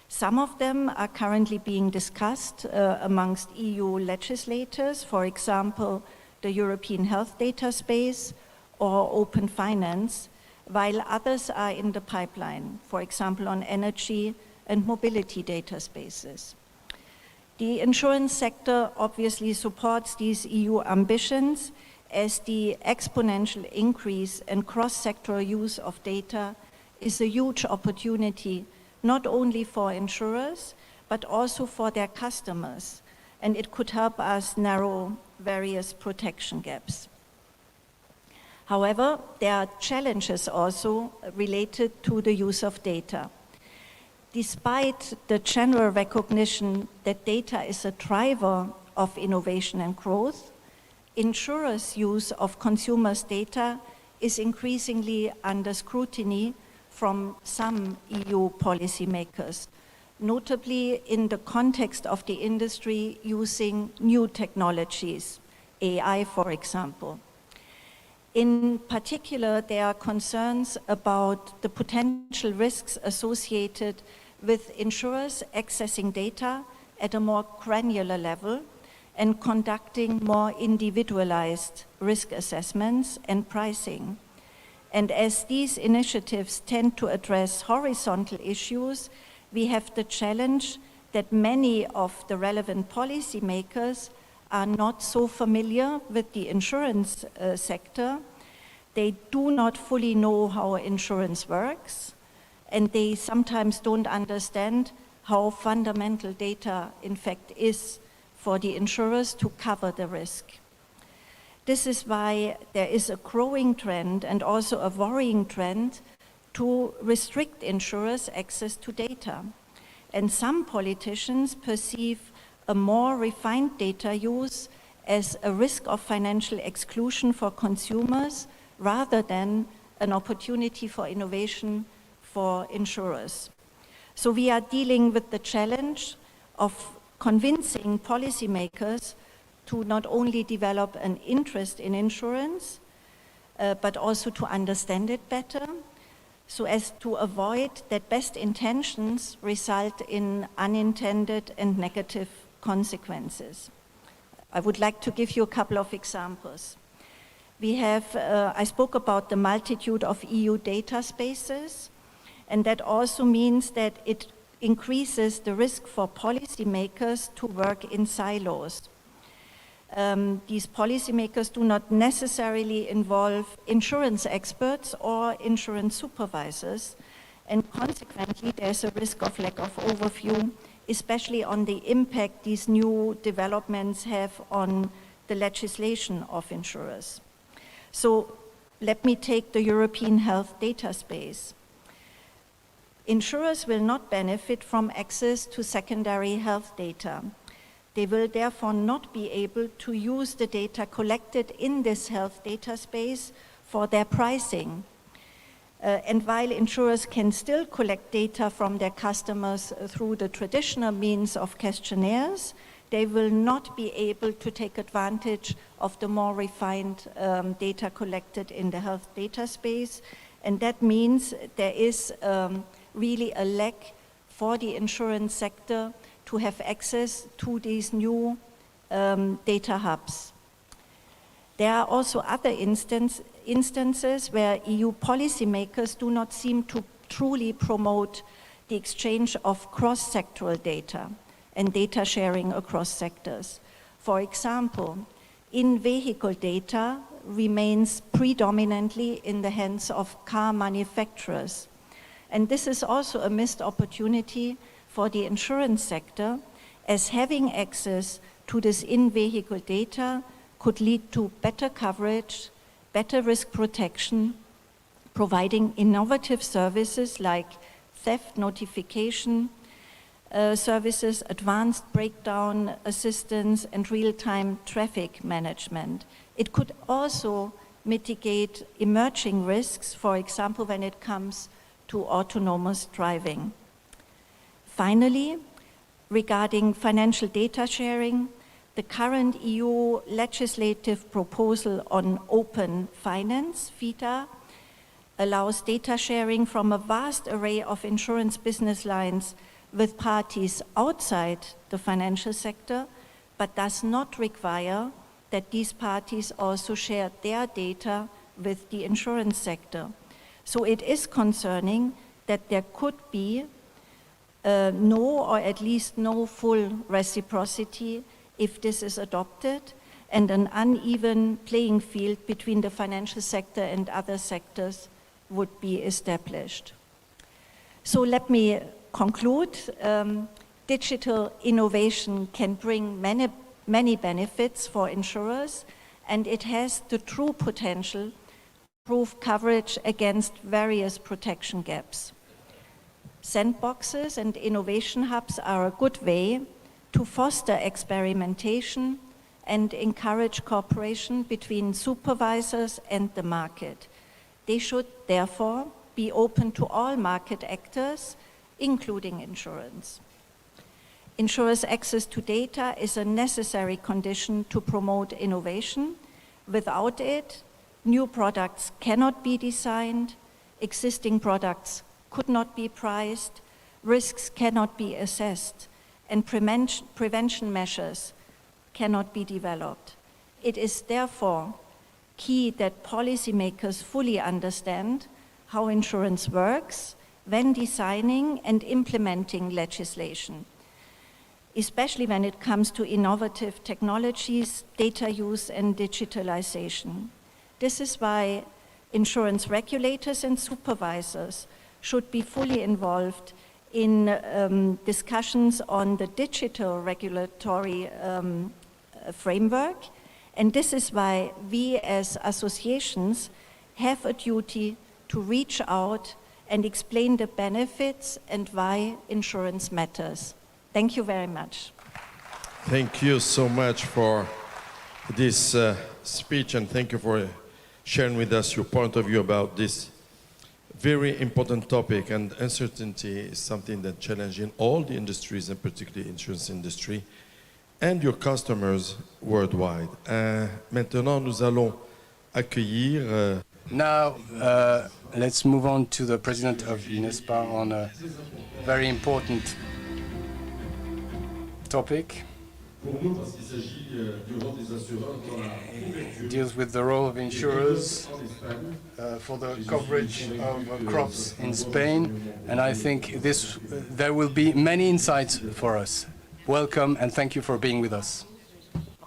Some of them are currently being discussed amongst EU legislators, for example, the European Health Data Space or Open Finance, while others are in the pipeline, for example, on energy and mobility data spaces. The insurance sector obviously supports these EU ambitions, as the exponential increase in cross-sectoral use of data is a huge opportunity not only for insurers, but also for their customers. And it could help us narrow various protection gaps. However, there are challenges also related to the use of data. Despite the general recognition that data is a driver of innovation and growth, insurers' use of consumers' data is increasingly under scrutiny from some EU policymakers, notably in the context of the industry using new technologies, AI, for example. In particular, there are concerns about the potential risks associated with insurers accessing data at a more granular level and conducting more individualized risk assessments and pricing. And as these initiatives tend to address horizontal issues, we have the challenge that many of the relevant policymakers are not so familiar with the insurance sector. They do not fully know how insurance works, and they sometimes don't understand how fundamental data, in fact, is for the insurers to cover the risk. This is why there is a growing trend and also a worrying trend to restrict insurers' access to data. And some politicians perceive a more refined data use as a risk of financial exclusion for consumers rather than an opportunity for innovation for insurers. So we are dealing with the challenge of convincing policymakers to not only develop an interest in insurance, but also to understand it better, so as to avoid that best intentions result in unintended and negative consequences. I would like to give you a couple of examples. We have, I spoke about the multitude of EU data spaces, and that also means that it increases the risk for policymakers to work in silos. These policymakers do not necessarily involve insurance experts or insurance supervisors, and consequently there's a risk of lack of overview, especially on the impact these new developments have on the legislation of insurers. So let me take the European health data space. Insurers will not benefit from access to secondary health data. They will therefore not be able to use the data collected in this health data space for their pricing. And while insurers can still collect data from their customers through the traditional means of questionnaires, they will not be able to take advantage of the more refined data collected in the health data space. And that means there is really a lack for the insurance sector to have access to these new data hubs. There are also other instances where EU policymakers do not seem to truly promote the exchange of cross-sectoral data and data sharing across sectors. For example, in-vehicle data remains predominantly in the hands of car manufacturers. And this is also a missed opportunity for the insurance sector, as having access to this in-vehicle data could lead to better coverage, better risk protection, providing innovative services like theft notification services, advanced breakdown assistance, and real-time traffic management. It could also mitigate emerging risks, for example, when it comes to autonomous driving. Finally, regarding financial data sharing, the current EU legislative proposal on open finance, FITA, allows data sharing from a vast array of insurance business lines with parties outside the financial sector, but does not require that these parties also share their data with the insurance sector. So it is concerning that there could be no, or at least no full reciprocity if this is adopted, and an uneven playing field between the financial sector and other sectors would be established. So let me conclude, digital innovation can bring many benefits for insurers, and it has the true potential to improve coverage against various protection gaps. Sandboxes and innovation hubs are a good way to foster experimentation and encourage cooperation between supervisors and the market. They should therefore be open to all market actors, including insurance. Insurers' access to data is a necessary condition to promote innovation. Without it, new products cannot be designed, existing products could not be priced, risks cannot be assessed, and prevention measures cannot be developed. It is therefore key that policymakers fully understand how insurance works when designing and implementing legislation, especially when it comes to innovative technologies, data use, and digitalization. This is why insurance regulators and supervisors should be fully involved in discussions on the digital regulatory framework. And this is why we as associations have a duty to reach out and explain the benefits and why insurance matters. Thank you very much. Thank you so much for this speech, and thank you for sharing with us your point of view about this very important topic. And uncertainty is something that challenges all the industries, and particularly insurance industry, and your customers worldwide. Maintenant, nous allons accueillir... Now, let's move on to the president of INESPA on a very important topic. It deals with the role of insurers for the coverage of crops in Spain, and I think there will be many insights for us. Welcome, and thank you for being with us.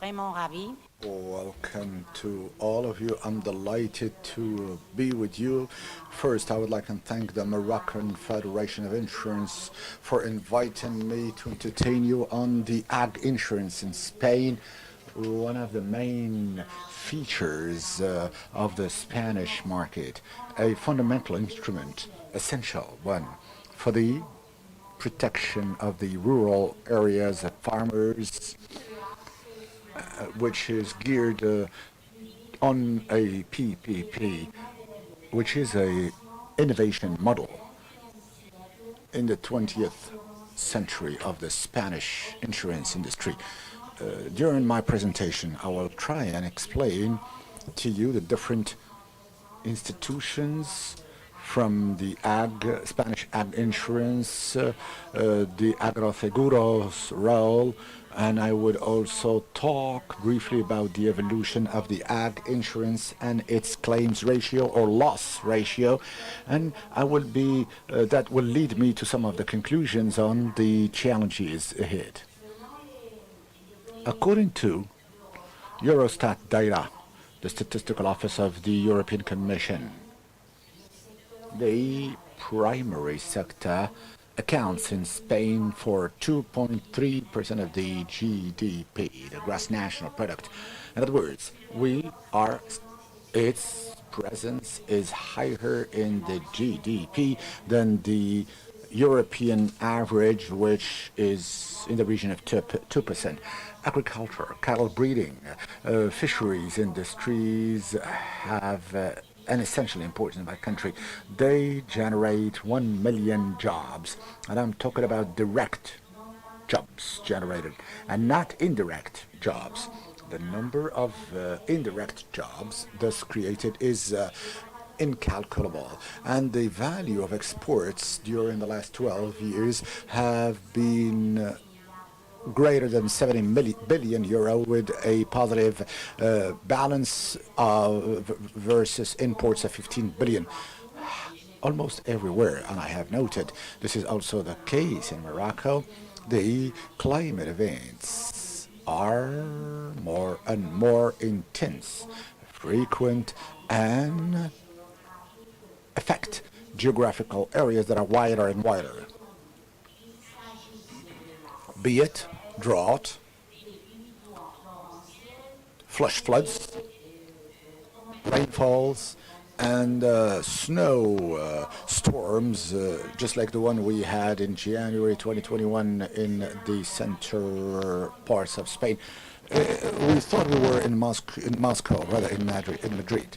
Vraiment ravi. Welcome to all of you. I'm delighted to be with you. First, I would like to thank the Moroccan Federation of Insurance for inviting me to entertain you on the ag insurance in Spain, one of the main features of the Spanish market, a fundamental instrument, essential one, for the protection of the rural areas of farmers, which is geared on a PPP, which is a innovation model in the 20th century of the Spanish insurance industry. During my presentation, I will try and explain to you the different institutions from the Spanish ag insurance, the agroseguros role, and I would also talk briefly about the evolution of the ag insurance and its claims ratio or loss ratio, and that will lead me to some of the conclusions on the challenges ahead. According to Eurostat data, the Statistical Office of the European Commission, the primary sector accounts in Spain for 2.3% of the GDP, the gross national product. In other words, its presence is higher in the GDP than the European average, which is in the region of 2%. Agriculture, cattle breeding, fisheries industries have an essential importance in my country. They generate 1 million jobs, and I'm talking about direct jobs generated and not indirect jobs. The number of indirect jobs thus created is incalculable, and the value of exports during the last 12 years have been greater than 70 billion euro, with a positive balance versus imports of 15 billion almost everywhere. And I have noted this is also the case in Morocco. The climate events are more and more intense, frequent, and affect geographical areas that are wider and wider. be it drought, flash floods, rainfalls, and snow storms, just like the one we had in January 2021 in the center parts of Spain. We thought we were in Moscow, rather in Madrid.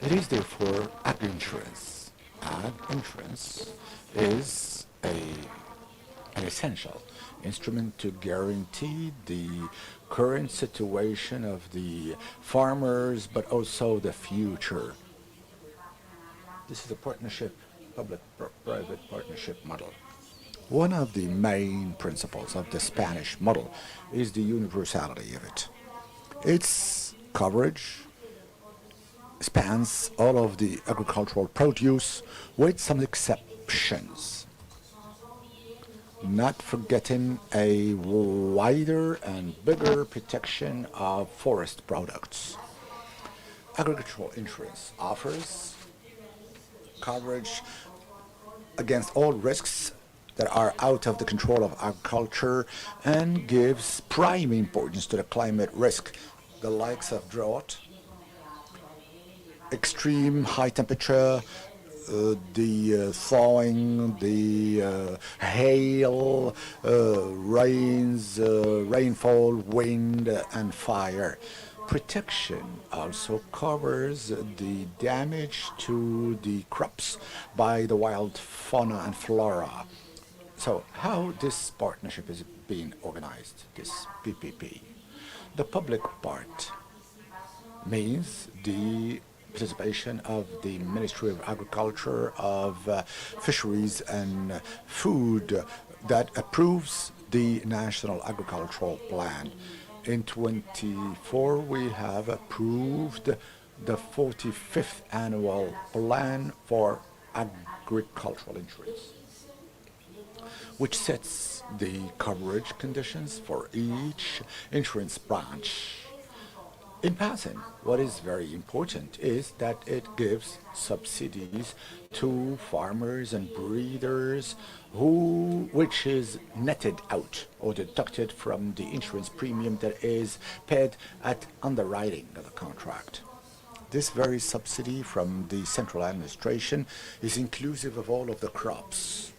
It is therefore ag insurance. Ag insurance is an essential instrument to guarantee the current situation of the farmers, but also the future. This is a partnership, public-private partnership model. One of the main principles of the Spanish model is the universality of it. Its coverage spans all of the agricultural produce, with some exceptions, not forgetting a wider and bigger protection of forest products. Agricultural insurance offers coverage against all risks that are out of the control of agriculture and gives prime importance to the climate risk, the likes of drought, extreme high temperature, the thawing, the hail, rains, rainfall, wind, and fire. Protection also covers the damage to the crops by the wild fauna and flora. So how this partnership is being organized, this PPP? The public part means the participation of the Ministry of Agriculture, of Fisheries and Food that approves the National Agricultural Plan. In 24, we have approved the 45th Annual Plan for Agricultural Insurance, which sets the coverage conditions for each insurance branch. In passing, what is very important is that it gives subsidies to farmers and breeders which is netted out or deducted from the insurance premium that is paid at underwriting of the contract. This very subsidy from the central administration is inclusive of all of the crops.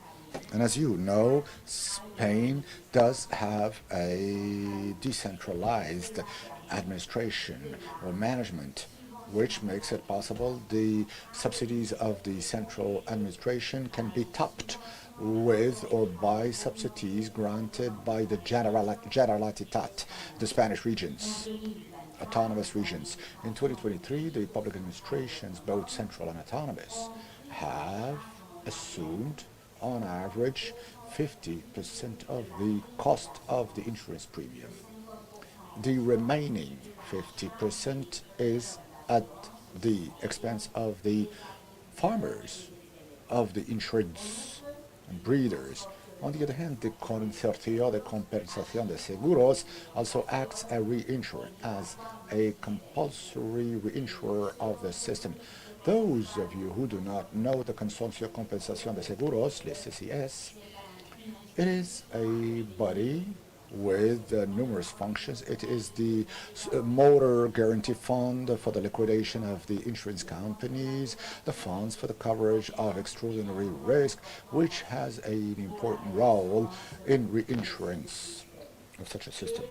And as you know, Spain does have a decentralized administration or management, which makes it possible the subsidies of the central administration can be topped with or by subsidies granted by the Generalitat, the Spanish regions, autonomous regions. In 2023, the public administrations, both central and autonomous, have assumed on average 50% of the cost of the insurance premium. The remaining 50% is at the expense of the farmers, of the insureds and breeders. On the other hand, the Consorcio de Compensación de Seguros also acts as a compulsory reinsurer of the system. Those of you who do not know the Consorcio de Compensación de Seguros, the CCS, it is a body with numerous functions. It is the motor guarantee fund for the liquidation of the insurance companies, the funds for the coverage of extraordinary risk, which has an important role in reinsurance of such a system.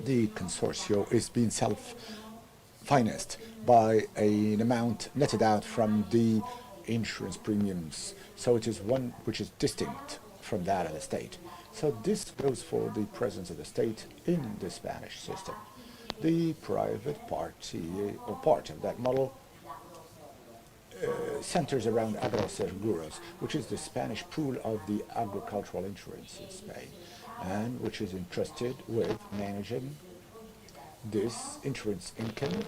The consortium is being self-financed by an amount netted out from the insurance premiums. So it is one which is distinct from that of the state. So this goes for the presence of the state in the Spanish system. The private party or part of that model centers around Agroseguros, which is the Spanish pool of the agricultural insurance in Spain, and which is entrusted with managing this insurance income.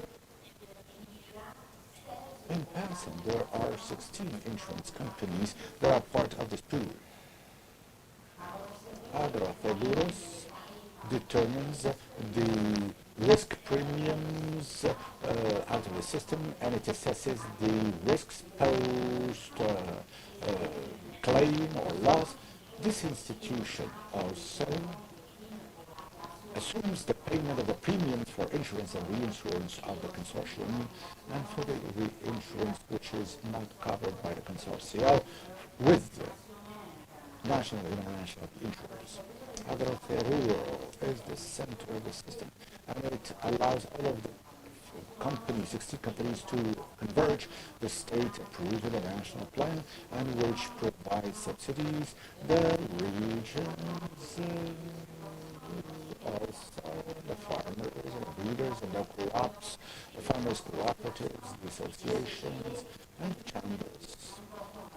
In passing, there are 16 insurance companies that are part of this pool. Agroseguros determines the risk premiums out of the system, and it assesses the risks post claim or loss. This institution also assumes the payment of the premiums for insurance and reinsurance of the consortium and for the reinsurance which is not covered by the consortia with national and international insurers. Agroseguro is the center of the system, and it allows all of the companies, 60 companies, to converge. The state approves of the national plan, and which provides subsidies. The regions, also the farmers and the breeders and the co-ops, the farmers' cooperatives, the associations, and the chambers.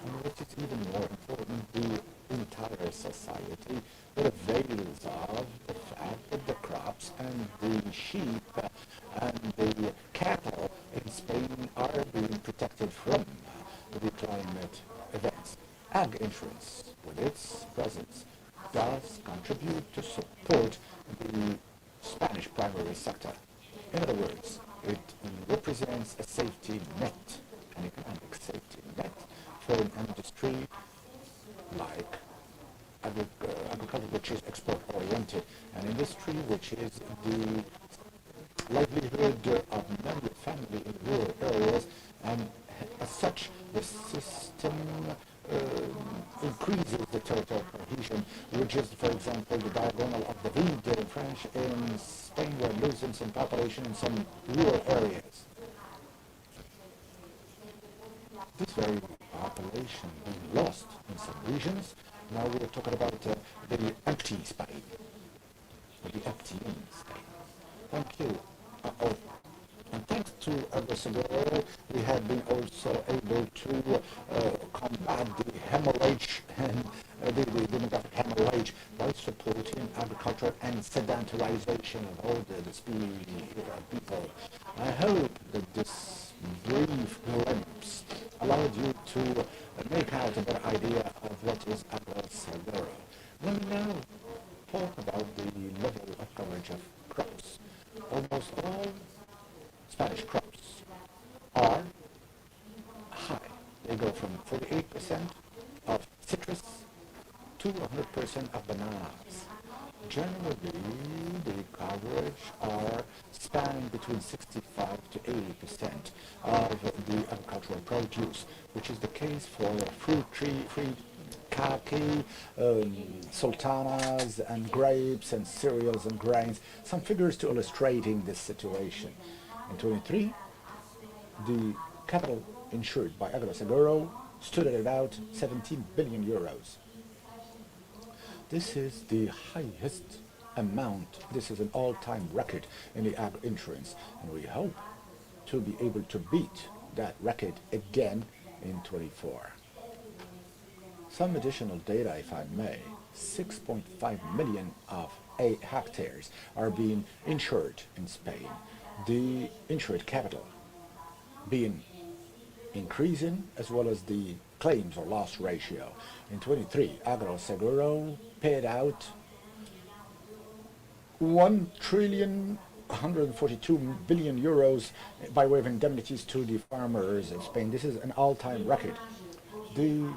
And what is even more important, the entire society that avails of the fact that the crops and the sheep and the cattle in Spain are being protected from the climate events. Ag insurance, with its presence, does contribute to support the Spanish primary sector. In other words, it represents a safety net, an economic safety net for an industry like agriculture, which is export-oriented, an industry which is the livelihood of many families in rural areas, and as such, the system increases the territorial cohesion, which is, for example, the diagonal of the vide in French. In Spain, we're losing some population in some rural areas. This very population being lost in some regions. Now we are talking about the empty Spain, the empty Spain. Thank you. And thanks to Agroseguro, we have been also able to combat the hemorrhage and the demographic hemorrhage by supporting agriculture and sedentarization of all the people. I hope that this brief glimpse allowed you to make out a better idea of what is Agroseguro. Let me now talk about the level of coverage of crops. Almost all Spanish crops are high. They go from 48% of citrus to 100% of bananas. Generally, the coverage are spanning between 65 to 80% of the agricultural produce, which is the case for fruit, kaki, sultanas, and grapes, and cereals and grains. Some figures to illustrating this situation. In 23, the capital insured by Agroseguro stood at about 17 billion euros. This is the highest amount. This is an all-time record in the agri insurance, and we hope to be able to beat that record again in 24. Some additional data, if I may. 6.5 million of hectares are being insured in Spain. The insured capital being increasing, as well as the claims or loss ratio. In 23, Agroseguro paid out 1,142 billion euros by way of indemnities to the farmers in Spain. This is an all-time record. The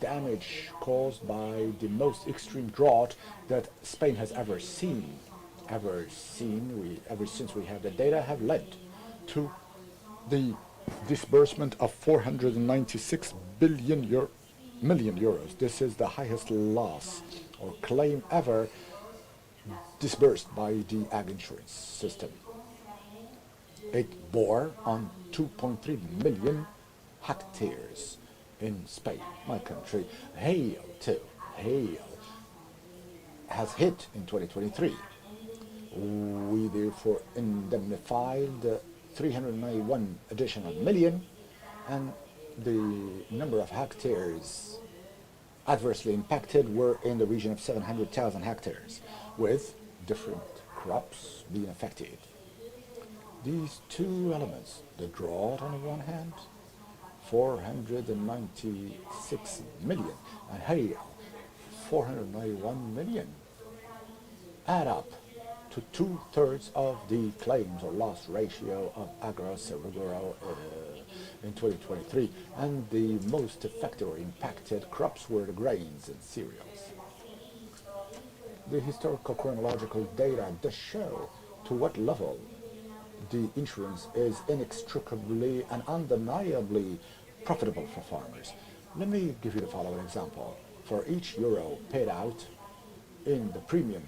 damage caused by the most extreme drought that Spain has ever seen, ever since we have the data, have led to the disbursement of 496 million euros. This is the highest loss or claim ever disbursed by the ag insurance system. It bore on 2.3 million hectares in Spain, my country. Hail has hit in 2023. We therefore indemnified 391 additional million, and the number of hectares adversely impacted were in the region of 700,000 hectares, with different crops being affected. These two elements, the drought on the one hand, 496 million, and hail, 491 million, add up to 2/3 of the claims or loss ratio of Agroseguro in 2023, and the most affected or impacted crops were the grains and cereals. The historical chronological data does show to what level the insurance is inextricably and undeniably profitable for farmers. Let me give you the following example. For each euro paid out in the premium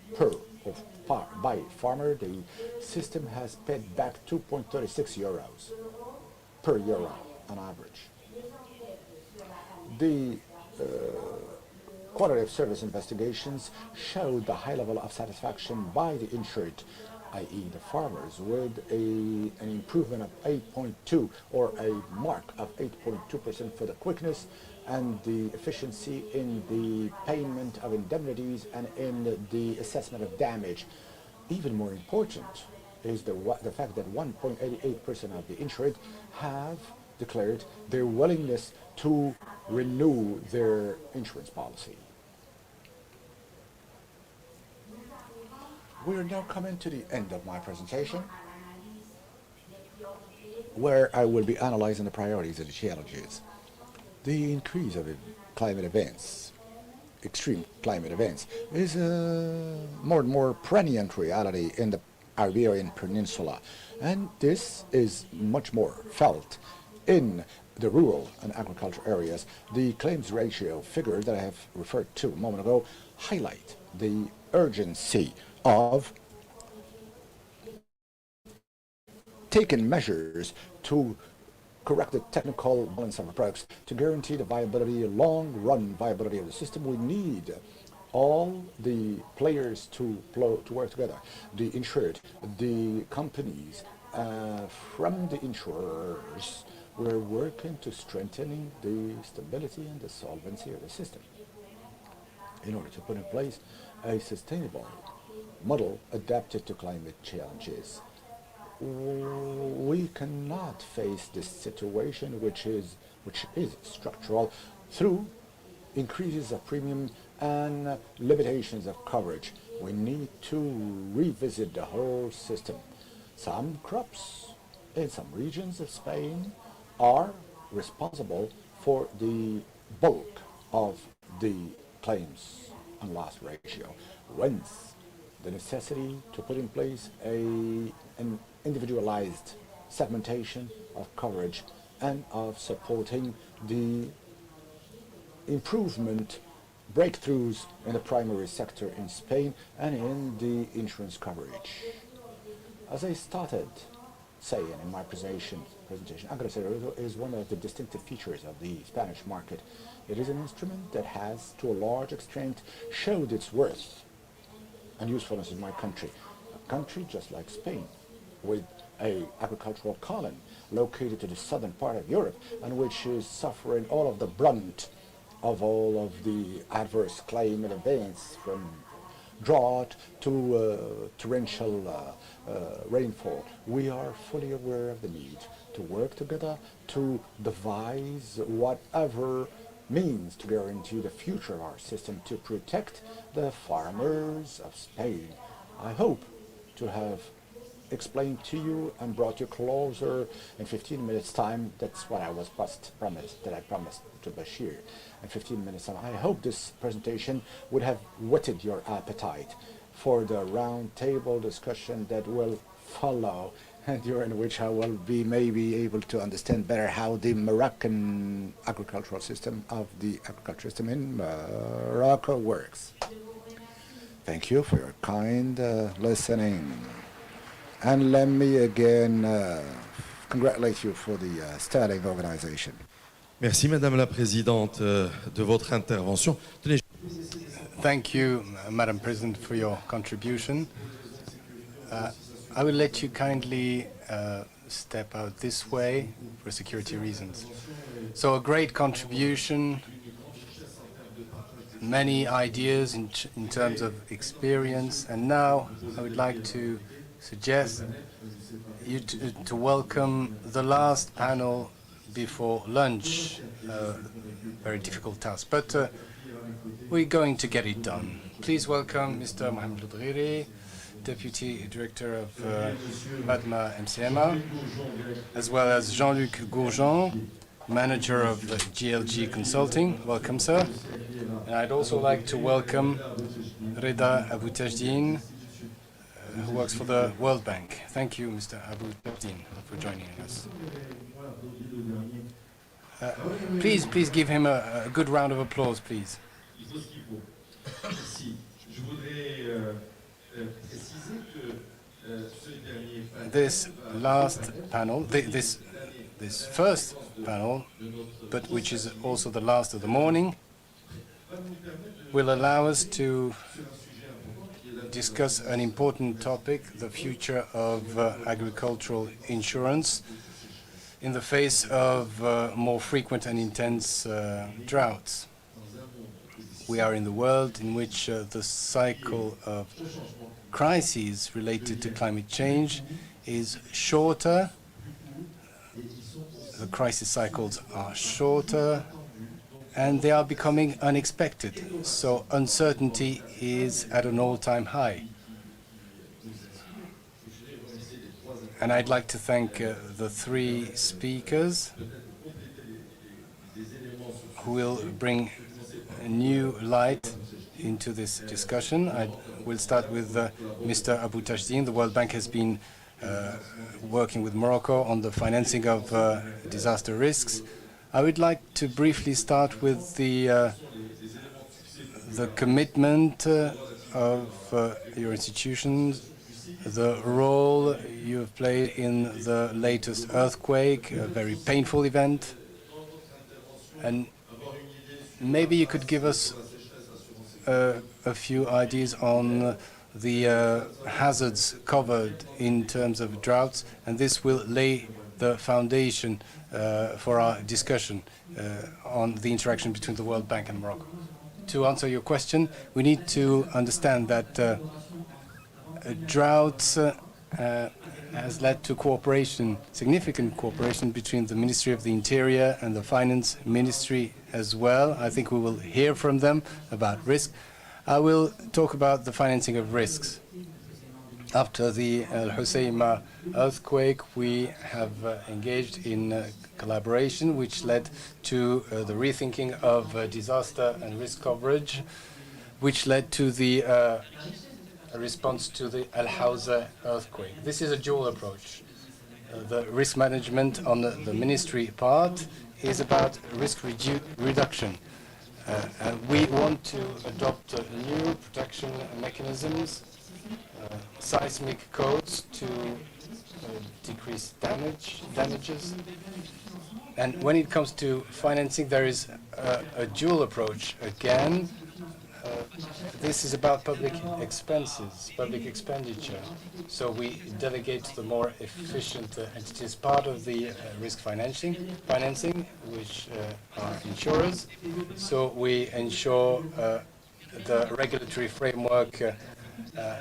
by farmer, the system has paid back 2.36 euros per euro on average. The quality of service investigations showed the high level of satisfaction by the insured, i.e. the farmers, with an improvement of 8.2 or a mark of 8.2% for the quickness and the efficiency in the payment of indemnities and in the assessment of damage. Even more important is the fact that 1.88% of the insured have declared their willingness to renew their insurance policy. We are now coming to the end of my presentation, where I will be analyzing the priorities and the challenges. The increase of climate events, extreme climate events, is a more and more pregnant reality in the Iberian Peninsula, and this is much more felt in the rural and agricultural areas. The claims ratio figure that I have referred to a moment ago highlight the urgency of taking measures to correct the technical balance of approach to guarantee the viability, long-run viability of the system. We need all the players to work together. The insured, the companies, from the insurers, we're working to strengthening the stability and the solvency of the system in order to put in place a sustainable model adapted to climate challenges. We cannot face this situation, which is structural, through increases of premium and limitations of coverage. We need to revisit the whole system. Some crops in some regions of Spain are responsible for the bulk of the claims and loss ratio. Whence the necessity to put in place an individualized segmentation of coverage and of supporting the improvement breakthroughs in the primary sector in Spain and in the insurance coverage. As I started saying in my presentation, Agroseguro is one of the distinctive features of the Spanish market. It is an instrument that has, to a large extent, showed its worth and usefulness in my country. A country just like Spain, with an agricultural colony located to the southern part of Europe, and which is suffering all of the brunt of all of the adverse climate events, from drought to torrential rainfall. We are fully aware of the need to work together to devise whatever means to guarantee the future of our system, to protect the farmers of Spain. I hope to have explained to you and brought you closer in 15 minutes time. That's what I was promised to Bashir. In 15 minutes time, I hope this presentation would have whetted your appetite for the round table discussion that will follow, and during which I will be maybe able to understand better how the Moroccan agricultural system in Morocco works. Thank you for your kind listening. And let me again congratulate you for the sterling organization. Merci, Madame la Présidente, de votre intervention. Thank you, Madam President, for your contribution. I will let you kindly step out this way for security reasons. So a great contribution, many ideas in terms of experience, and now I would like to suggest you to welcome the last panel before lunch. Very difficult task, but we're going to get it done. Please welcome Mr. Mohamed Loudriri, Deputy Director of MADMA MCMA, as well as Jean-Luc Gourjean, Manager of GLG Consulting. Welcome, sir. And I'd also like to welcome Reda Abou-Tajdine, who works for the World Bank. Thank you, Mr. Abou-Tajdine, for joining us. Please give him a good round of applause, please. This last panel, this first panel, but which is also the last of the morning, will allow us to discuss an important topic, the future of agricultural insurance in the face of more frequent and intense droughts. We are in the world in which the cycle of crises related to climate change is shorter. The crisis cycles are shorter, and they are becoming unexpected. So uncertainty is at an all-time high. And I'd like to thank the three speakers who will bring a new light into this discussion. I will start with Mr. Abou-Tajdine. The World Bank has been working with Morocco on the financing of disaster risks. I would like to briefly start with the commitment of your institutions, the role you have played in the latest earthquake, a very painful event, and maybe you could give us a few ideas on the hazards covered in terms of droughts, and this will lay the foundation for our discussion on the interaction between the World Bank and Morocco. To answer your question, we need to understand that droughts has led to cooperation, significant cooperation between the Ministry of the Interior and the Finance Ministry as well. I think we will hear from them about risk. I will talk about the financing of risks. After the Al Hoceima earthquake, we have engaged in collaboration, which led to the rethinking of disaster and risk coverage, which led to the response to the Al Hawza earthquake. This is a dual approach. The risk management on the ministry part is about risk reduction. We want to adopt new protection mechanisms, seismic codes to decrease damages. And when it comes to financing, there is a dual approach again. This is about public expenses, public expenditure. So we delegate to the more efficient entities part of the risk financing, which are insurers. So we ensure the regulatory framework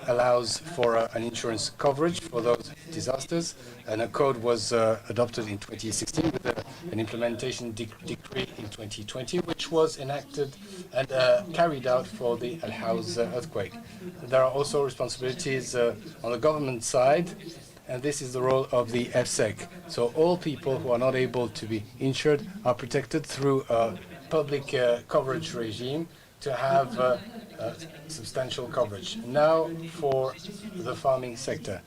allows for an insurance coverage for those disasters, and a code was adopted in 2016 with an implementation decree in 2020, which was enacted and carried out for the Al Hawza earthquake. There are also responsibilities on the government side, and this is the role of the FSEC. So all people who are not able to be insured are protected through a public coverage regime to have substantial coverage. Now for the farming sector.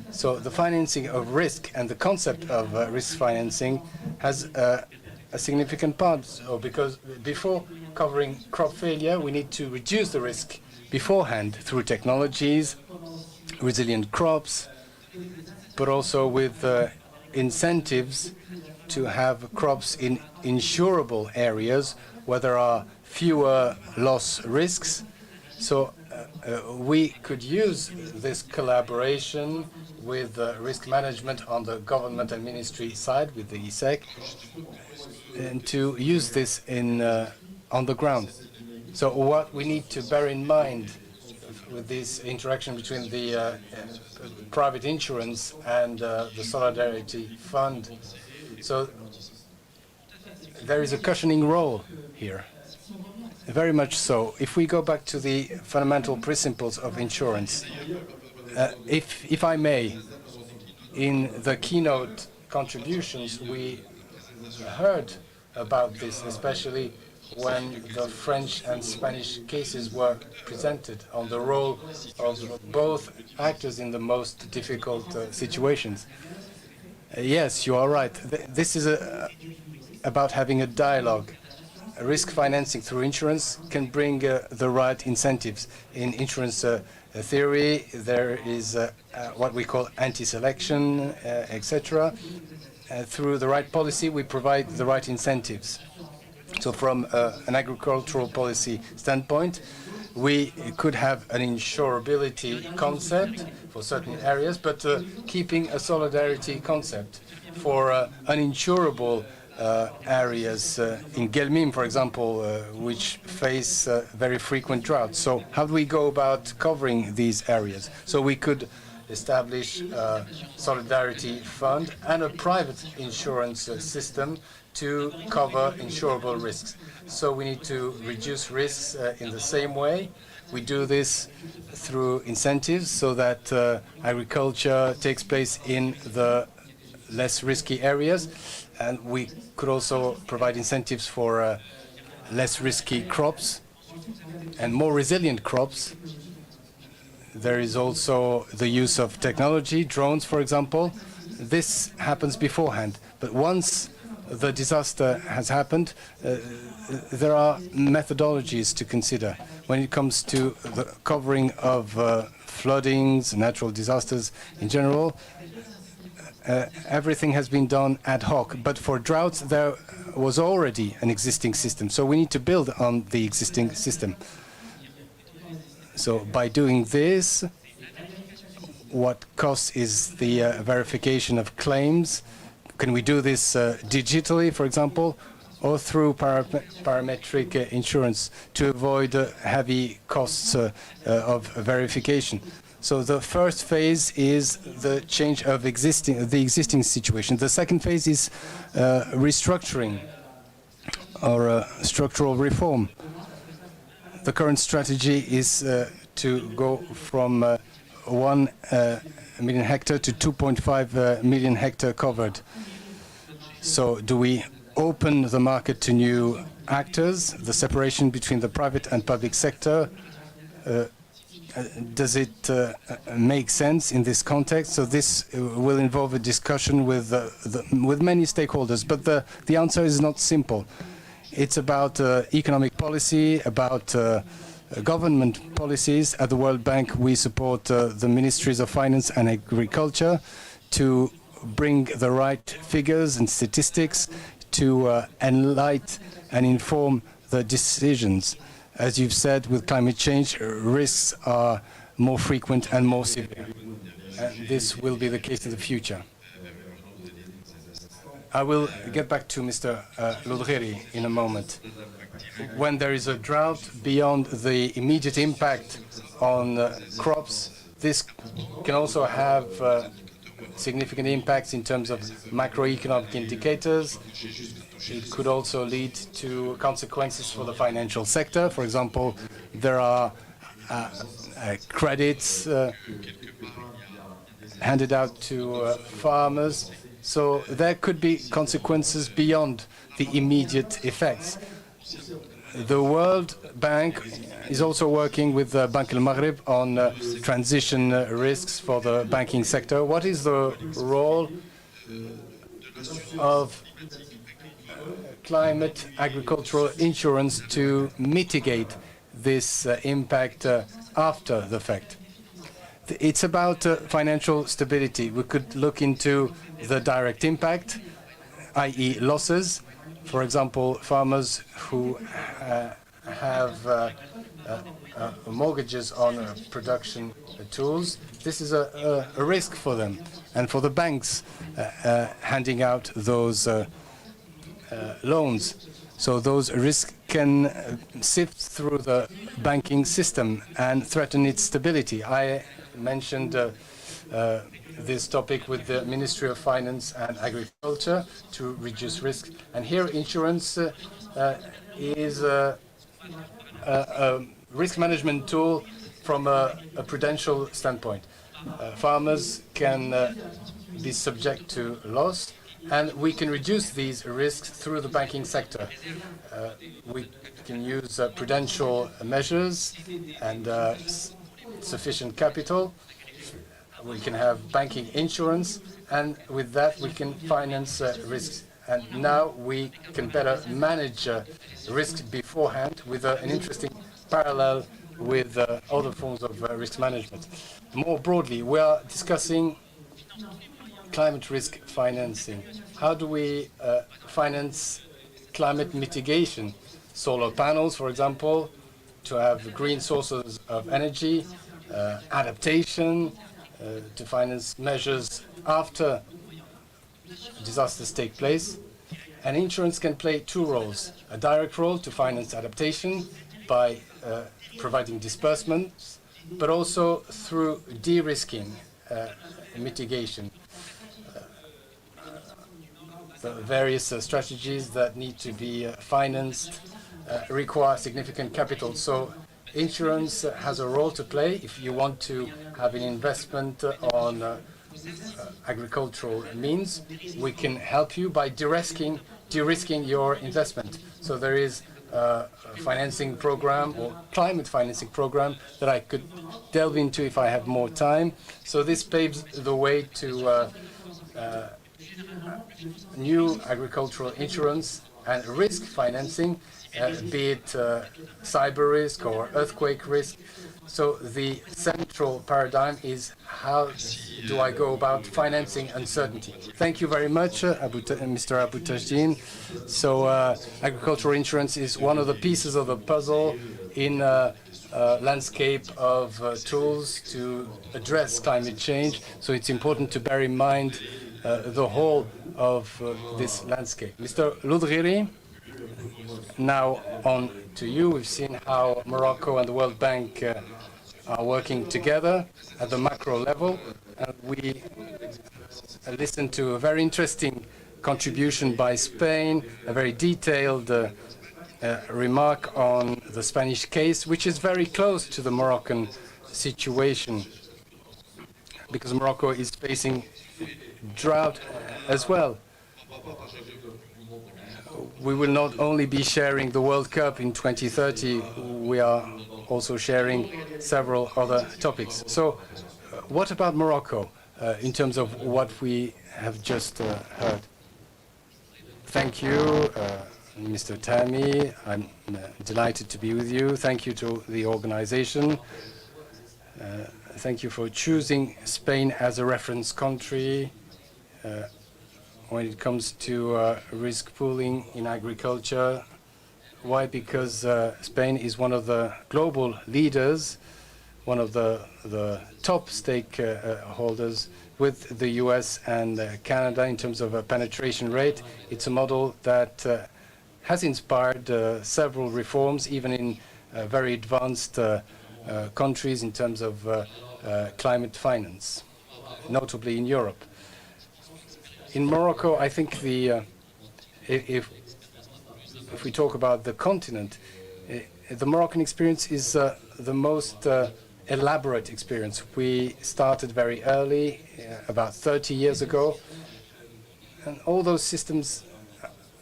So the financing of risk and the concept of risk financing has a significant part. So because before covering crop failure, we need to reduce the risk beforehand through technologies, resilient crops, but also with incentives to have crops in insurable areas where there are fewer loss risks. So we could use this collaboration with risk management on the government and ministry side with the ISEC, and to use this in on the ground. So what we need to bear in mind with this interaction between the private insurance and the Solidarity Fund, so there is a cushioning role here. Very much so. If we go back to the fundamental principles of insurance, If I may, in the keynote contributions, we heard about this, especially when the French and Spanish cases were presented on the role of both actors in the most difficult situations. Yes, you are right. This is about having a dialogue. Risk financing through insurance can bring the right incentives. In insurance theory, there is what we call anti-selection, etc. Through the right policy, we provide the right incentives. So from an agricultural policy standpoint, we could have an insurability concept for certain areas, but keeping a solidarity concept for uninsurable areas in Gelmim, for example, which face very frequent droughts. So how do we go about covering these areas? So we could establish a solidarity fund and a private insurance system to cover insurable risks. So we need to reduce risks in the same way. We do this through incentives so that agriculture takes place in the less risky areas. And we could also provide incentives for less risky crops and more resilient crops. There is also the use of technology, drones, for example. This happens beforehand. But once the disaster has happened, there are methodologies to consider. When it comes to the covering of floodings, natural disasters in general, everything has been done ad hoc. But for droughts, there was already an existing system. So we need to build on the existing system. So by doing this, what costs is the verification of claims. Can we do this digitally, for example, or through parametric insurance to avoid heavy costs of verification? So the first phase is the change of the existing situation. The second phase is restructuring or structural reform. The current strategy is to go from 1 million hectare to 2.5 million hectare covered. So do we open the market to new actors? The separation between the private and public sector, does it make sense in this context? So this will involve a discussion with many stakeholders, but the answer is not simple. It's about economic policy, about government policies. At the World Bank, we support the Ministries of Finance and Agriculture to bring the right figures and statistics to enlighten and inform the decisions. As you've said, with climate change, risks are more frequent and more severe. And this will be the case in the future. I will get back to Mr. Lodreri in a moment. When there is a drought, beyond the immediate impact on crops, this can also have significant impacts in terms of macroeconomic indicators. It could also lead to consequences for the financial sector. For example, there are credits handed out to farmers. So there could be consequences beyond the immediate effects. The World Bank is also working with Bank El Maghreb on transition risks for the banking sector. What is the role of climate agricultural insurance to mitigate this impact after the fact? It's about financial stability. We could look into the direct impact, i.e. losses. For example, farmers who have mortgages on production tools, this is a risk for them. And for the banks handing out those loans. So those risks can sift through the banking system and threaten its stability. I mentioned this topic with the Ministry of Finance and Agriculture to reduce risk. And here insurance is a risk management tool from a prudential standpoint. farmers can be subject to loss, and we can reduce these risks through the banking sector. We can use prudential measures and sufficient capital. We can have banking insurance, and with that we can finance risks. And now we can better manage risks beforehand with an interesting parallel with other forms of risk management. More broadly, we are discussing climate risk financing. How do we finance climate mitigation? Solar panels, for example, to have green sources of energy, adaptation, to finance measures after disasters take place. And insurance can play two roles: a direct role to finance adaptation by providing disbursements, but also through de-risking mitigation. The various strategies that need to be financed require significant capital. So insurance has a role to play. If you want to have an investment on agricultural means, we can help you by de-risking your investment. So there is a financing program or climate financing program that I could delve into if I have more time. So this paves the way to new agricultural insurance and risk financing, be it cyber risk or earthquake risk. So the central paradigm is, how do I go about financing uncertainty? Thank you very much, Mr. Abu Tajdin. So agricultural insurance is one of the pieces of the puzzle in a landscape of tools to address climate change. So it's important to bear in mind the whole of this landscape. Mr. Loudriri, now on to you. We've seen how Morocco and the World Bank are working together at the macro level. And we listened to a very interesting contribution by Spain, a very detailed remark on the Spanish case, which is very close to the Moroccan situation, because Morocco is facing drought as well. We will not only be sharing the World Cup in 2030, we are also sharing several other topics. So what about Morocco in terms of what we have just heard? Thank you, Mr. Tami. I'm delighted to be with you. Thank you to the organization. Thank you for choosing Spain as a reference country when it comes to risk pooling in agriculture. Why? Because Spain is one of the global leaders, one of the top stakeholders with the US and Canada in terms of a penetration rate. It's a model that has inspired several reforms, even in very advanced countries in terms of climate finance, notably in Europe. In Morocco, I think if we talk about the continent, the Moroccan experience is the most elaborate experience. We started very early, about 30 years ago, and all those systems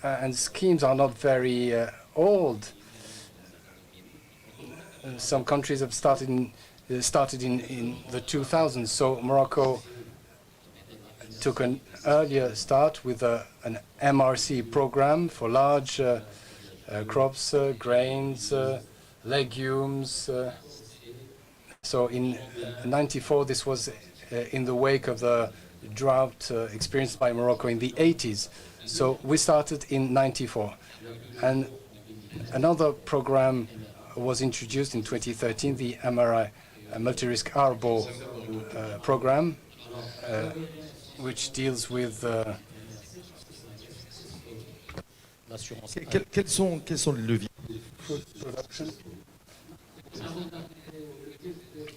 and schemes are not very old. Some countries have started in the 2000s, so Morocco took an earlier start with an MRC program for large crops, grains, legumes. So in '94, this was in the wake of the drought experienced by Morocco in the 80s. So we started in '94. And another program was introduced in 2013, the MRI, Multi-Risk Arbo program, which deals with Quels sont les leviers? food production.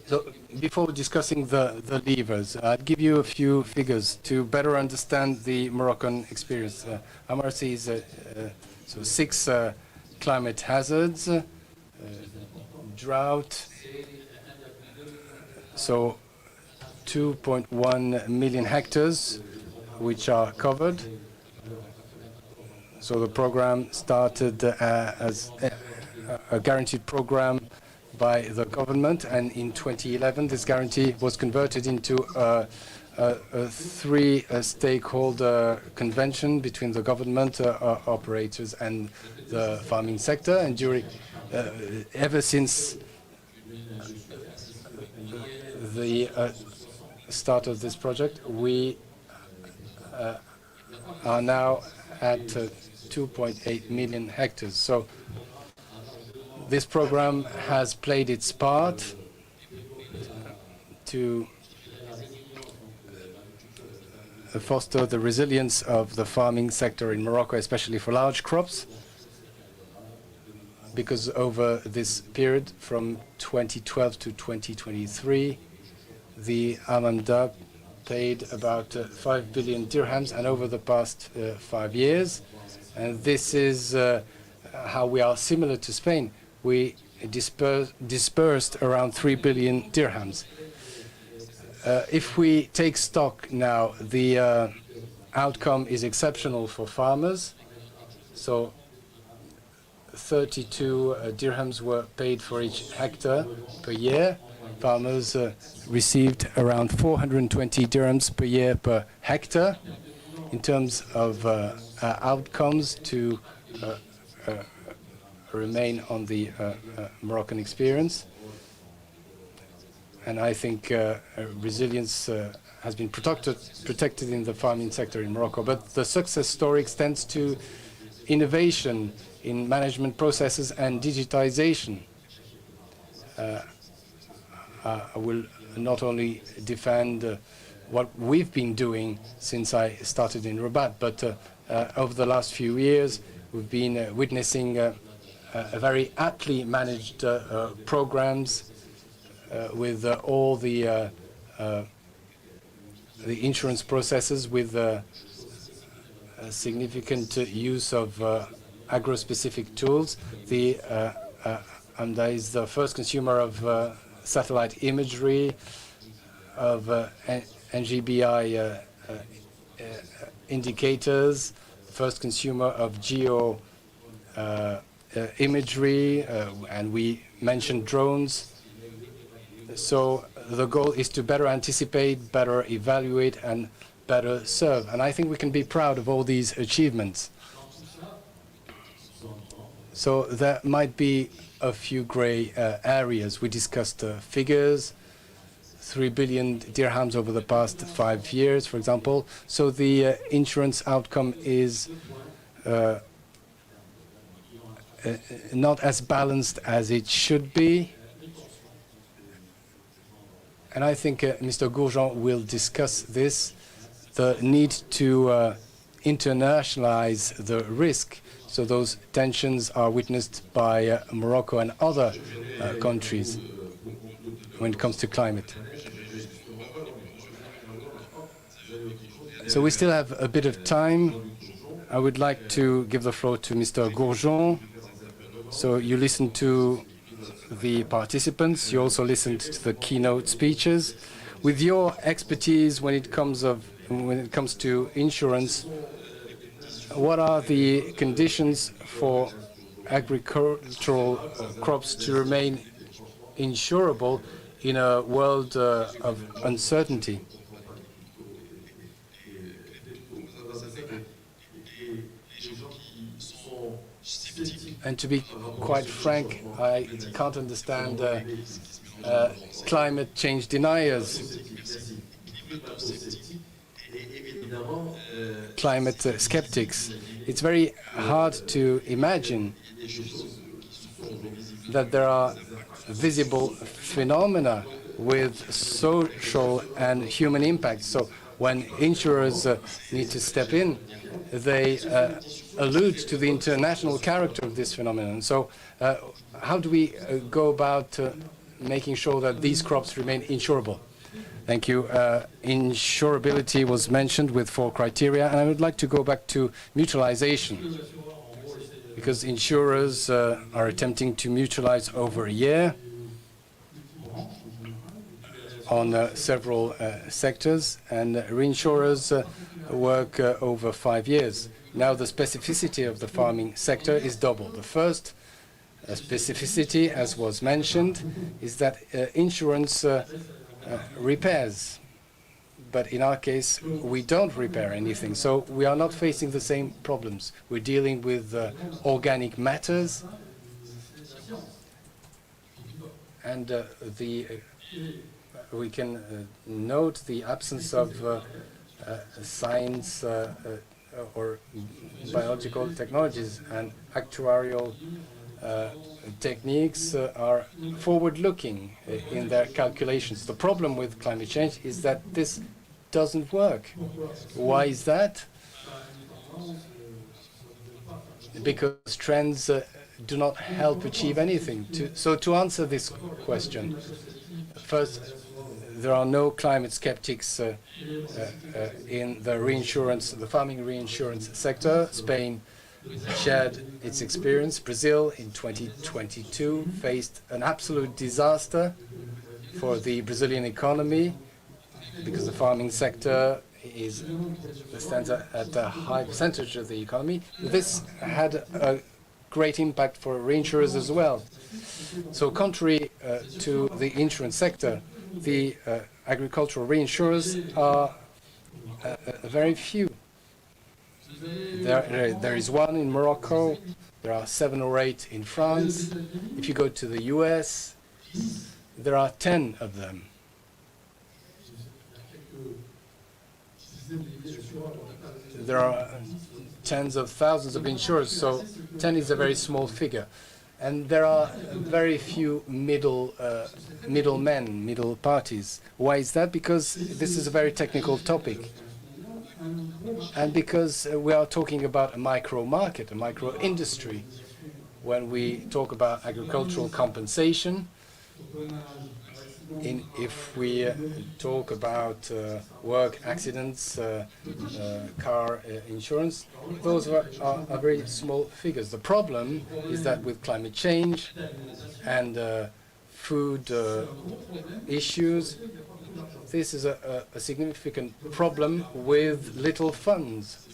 So before discussing the levers, I'd give you a few figures to better understand the Moroccan experience. MRC is so 6 climate hazards, drought. So 2.1 million hectares which are covered. So the program started as a guaranteed program by the government, and in 2011 this guarantee was converted into a three-stakeholder convention between the government, operators and the farming sector. And during ever since the start of this project, we are now at 2.8 million hectares. So this program has played its part to foster the resilience of the farming sector in Morocco, especially for large crops, because over this period from 2012 to 2023, the Amanda paid about 5 billion dirhams, and over the past 5 years, and this is how we are similar to Spain. We dispersed around 3 billion dirhams. If we take stock now, the outcome is exceptional for farmers. So 32 dirhams were paid for each hectare per year. Farmers received around 420 dirhams per year per hectare in terms of outcomes to remain on the Moroccan experience. And I think resilience has been protected in the farming sector in Morocco. But the success story extends to innovation in management processes and digitization. I will not only defend what we've been doing since I started in Rabat, but over the last few years, we've been witnessing a very aptly managed programs with all the insurance processes, with a significant use of agro-specific tools. The AMDA is the first consumer of satellite imagery, of NGBI indicators, first consumer of geo imagery, and we mentioned drones. So the goal is to better anticipate, better evaluate, and better serve. And I think we can be proud of all these achievements. So there might be a few gray areas. We discussed figures, 3 billion dirhams over the past 5 years, for example. So the insurance outcome is not as balanced as it should be. And I think Mr. Gourjean will discuss this, the need to internationalize the risk. So those tensions are witnessed by Morocco and other countries when it comes to climate. So we still have a bit of time. I would like to give the floor to Mr. Gourjean. So you listened to the participants. You also listened to the keynote speeches. With your expertise when it comes to insurance, what are the conditions for agricultural crops to remain insurable in a world of uncertainty? And to be quite frank, I can't understand climate change deniers, climate skeptics. It's very hard to imagine that there are visible phenomena with social and human impact. So when insurers need to step in, they allude to the international character of this phenomenon. So how do we go about making sure that these crops remain insurable? Thank you. Insurability was mentioned with 4 criteria, and I would like to go back to mutualization, because insurers are attempting to mutualize over a year. on several sectors, and reinsurers work over 5 years. Now the specificity of the farming sector is double. The first specificity, as was mentioned, is that insurance repairs. But in our case, we don't repair anything. So we are not facing the same problems. We're dealing with organic matters. And we can note the absence of science or biological technologies, and actuarial techniques are forward-looking in their calculations. The problem with climate change is that this doesn't work. Why is that? Because trends do not help achieve anything. So to answer this question, first, there are no climate skeptics in the reinsurance, the farming reinsurance sector. Spain shared its experience. Brazil in 2022 faced an absolute disaster for the Brazilian economy because the farming sector stands at a high percentage of the economy. This had a great impact for reinsurers as well. So contrary to the insurance sector, the agricultural reinsurers are very few. There is one in Morocco, there are 7 or 8 in France. If you go to the US, there are 10 of them. There are tens of thousands of insurers, so 10 is a very small figure. And there are very few middlemen, middle parties. Why is that? Because this is a very technical topic. And because we are talking about a micro market, a micro industry. When we talk about agricultural compensation, if we talk about work accidents, car insurance, those are very small figures. The problem is that with climate change and food issues, this is a significant problem with little funds.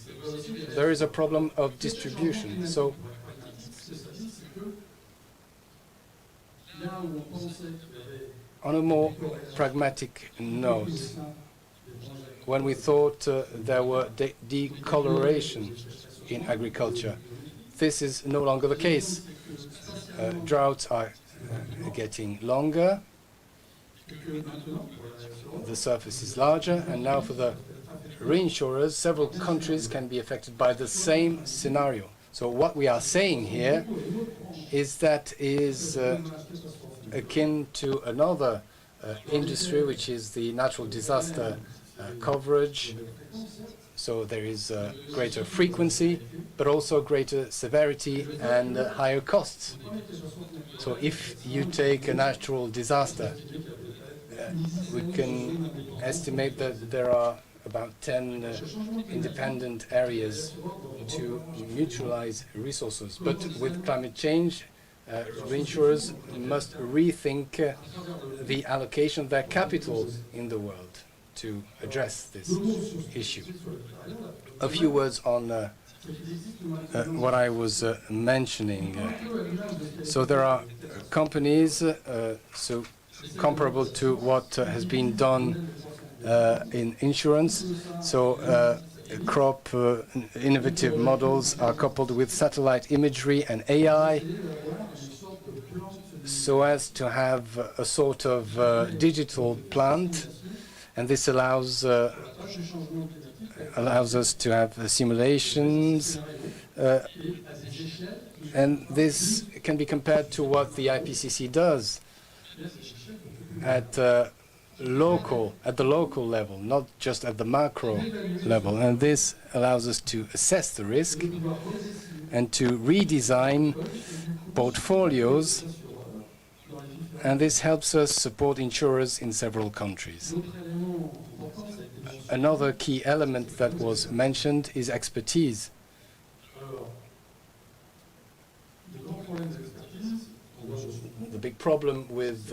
There is a problem of distribution. So on a more pragmatic note, when we thought there were decoloration in agriculture, this is no longer the case. Droughts are getting longer, the surface is larger, and now for the reinsurers, several countries can be affected by the same scenario. So what we are saying here is that is akin to another industry, which is the natural disaster coverage. So there is greater frequency, but also greater severity and higher costs. So if you take a natural disaster, we can estimate that there are about 10 independent areas to mutualize resources. But with climate change, reinsurers must rethink the allocation of their capital in the world to address this issue. A few words on what I was mentioning. So there are companies so comparable to what has been done in insurance. So crop innovative models are coupled with satellite imagery and AI, so as to have a sort of digital plant, and this allows us to have simulations, and this can be compared to what the IPCC does at the local level, not just at the macro level. And this allows us to assess the risk and to redesign portfolios, and this helps us support insurers in several countries. Another key element that was mentioned is expertise. the big problem with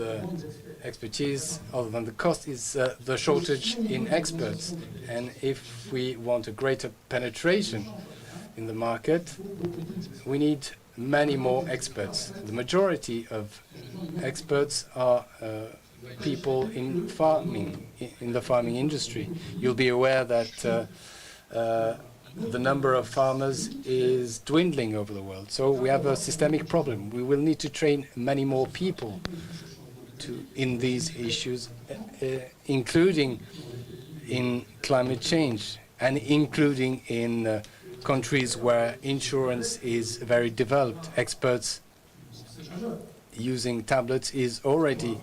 expertise, other than the cost, is the shortage in experts. And if we want a greater penetration in the market, we need many more experts. The majority of experts are people in farming, in the farming industry. You'll be aware that the number of farmers is dwindling over the world. So we have a systemic problem. We will need to train many more people in these issues, including in climate change and including in countries where insurance is very developed. Experts using tablets is already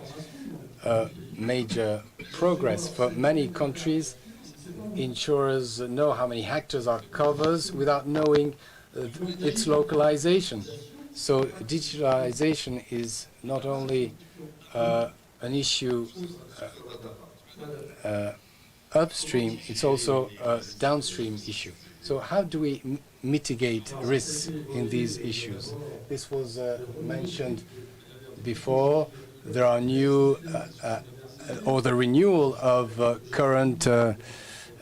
major progress. For many countries, insurers know how many hectares are covered without knowing its localization. So digitalization is not only an issue upstream, it's also a downstream issue. So how do we mitigate risks in these issues? This was mentioned before. There are new, or the renewal of current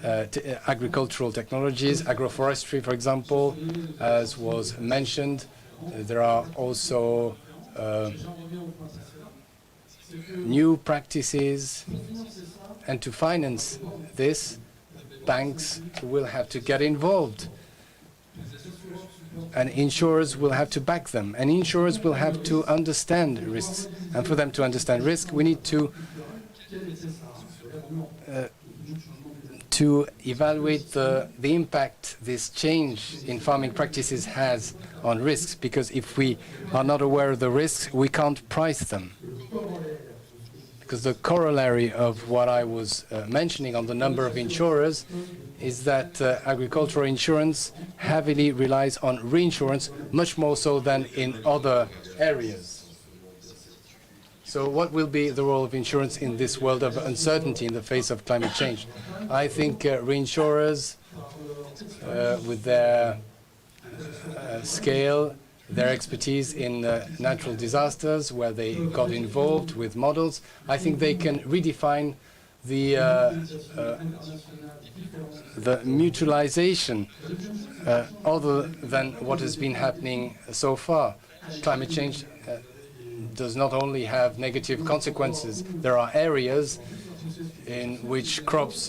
agricultural technologies, agroforestry, for example, as was mentioned. There are also new practices, and to finance this, banks will have to get involved, and insurers will have to back them, and insurers will have to understand risks. And for them to understand risk, we need to evaluate the impact this change in farming practices has on risks, because if we are not aware of the risks, we can't price them. Because the corollary of what I was mentioning on the number of insurers is that agricultural insurance heavily relies on reinsurance, much more so than in other areas. So what will be the role of insurance in this world of uncertainty in the face of climate change? I think reinsurers, with their scale, their expertise in natural disasters, where they got involved with models, I think they can redefine the mutualization other than what has been happening so far. Climate change does not only have negative consequences. There are areas in which crops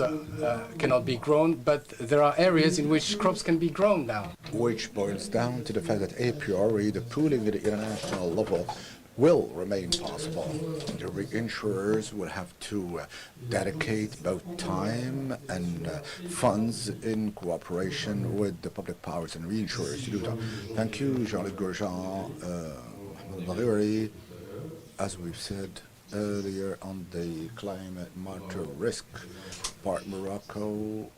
cannot be grown, but there are areas in which crops can be grown now. Which boils down to the fact that a priori the pooling at the international level will remain possible. The reinsurers will have to dedicate both time and funds in cooperation with the public powers and reinsurers to do that. Thank you, Jean-Luc Grosjean, Valérie. As we've said earlier on the climate multi-risk part, Morocco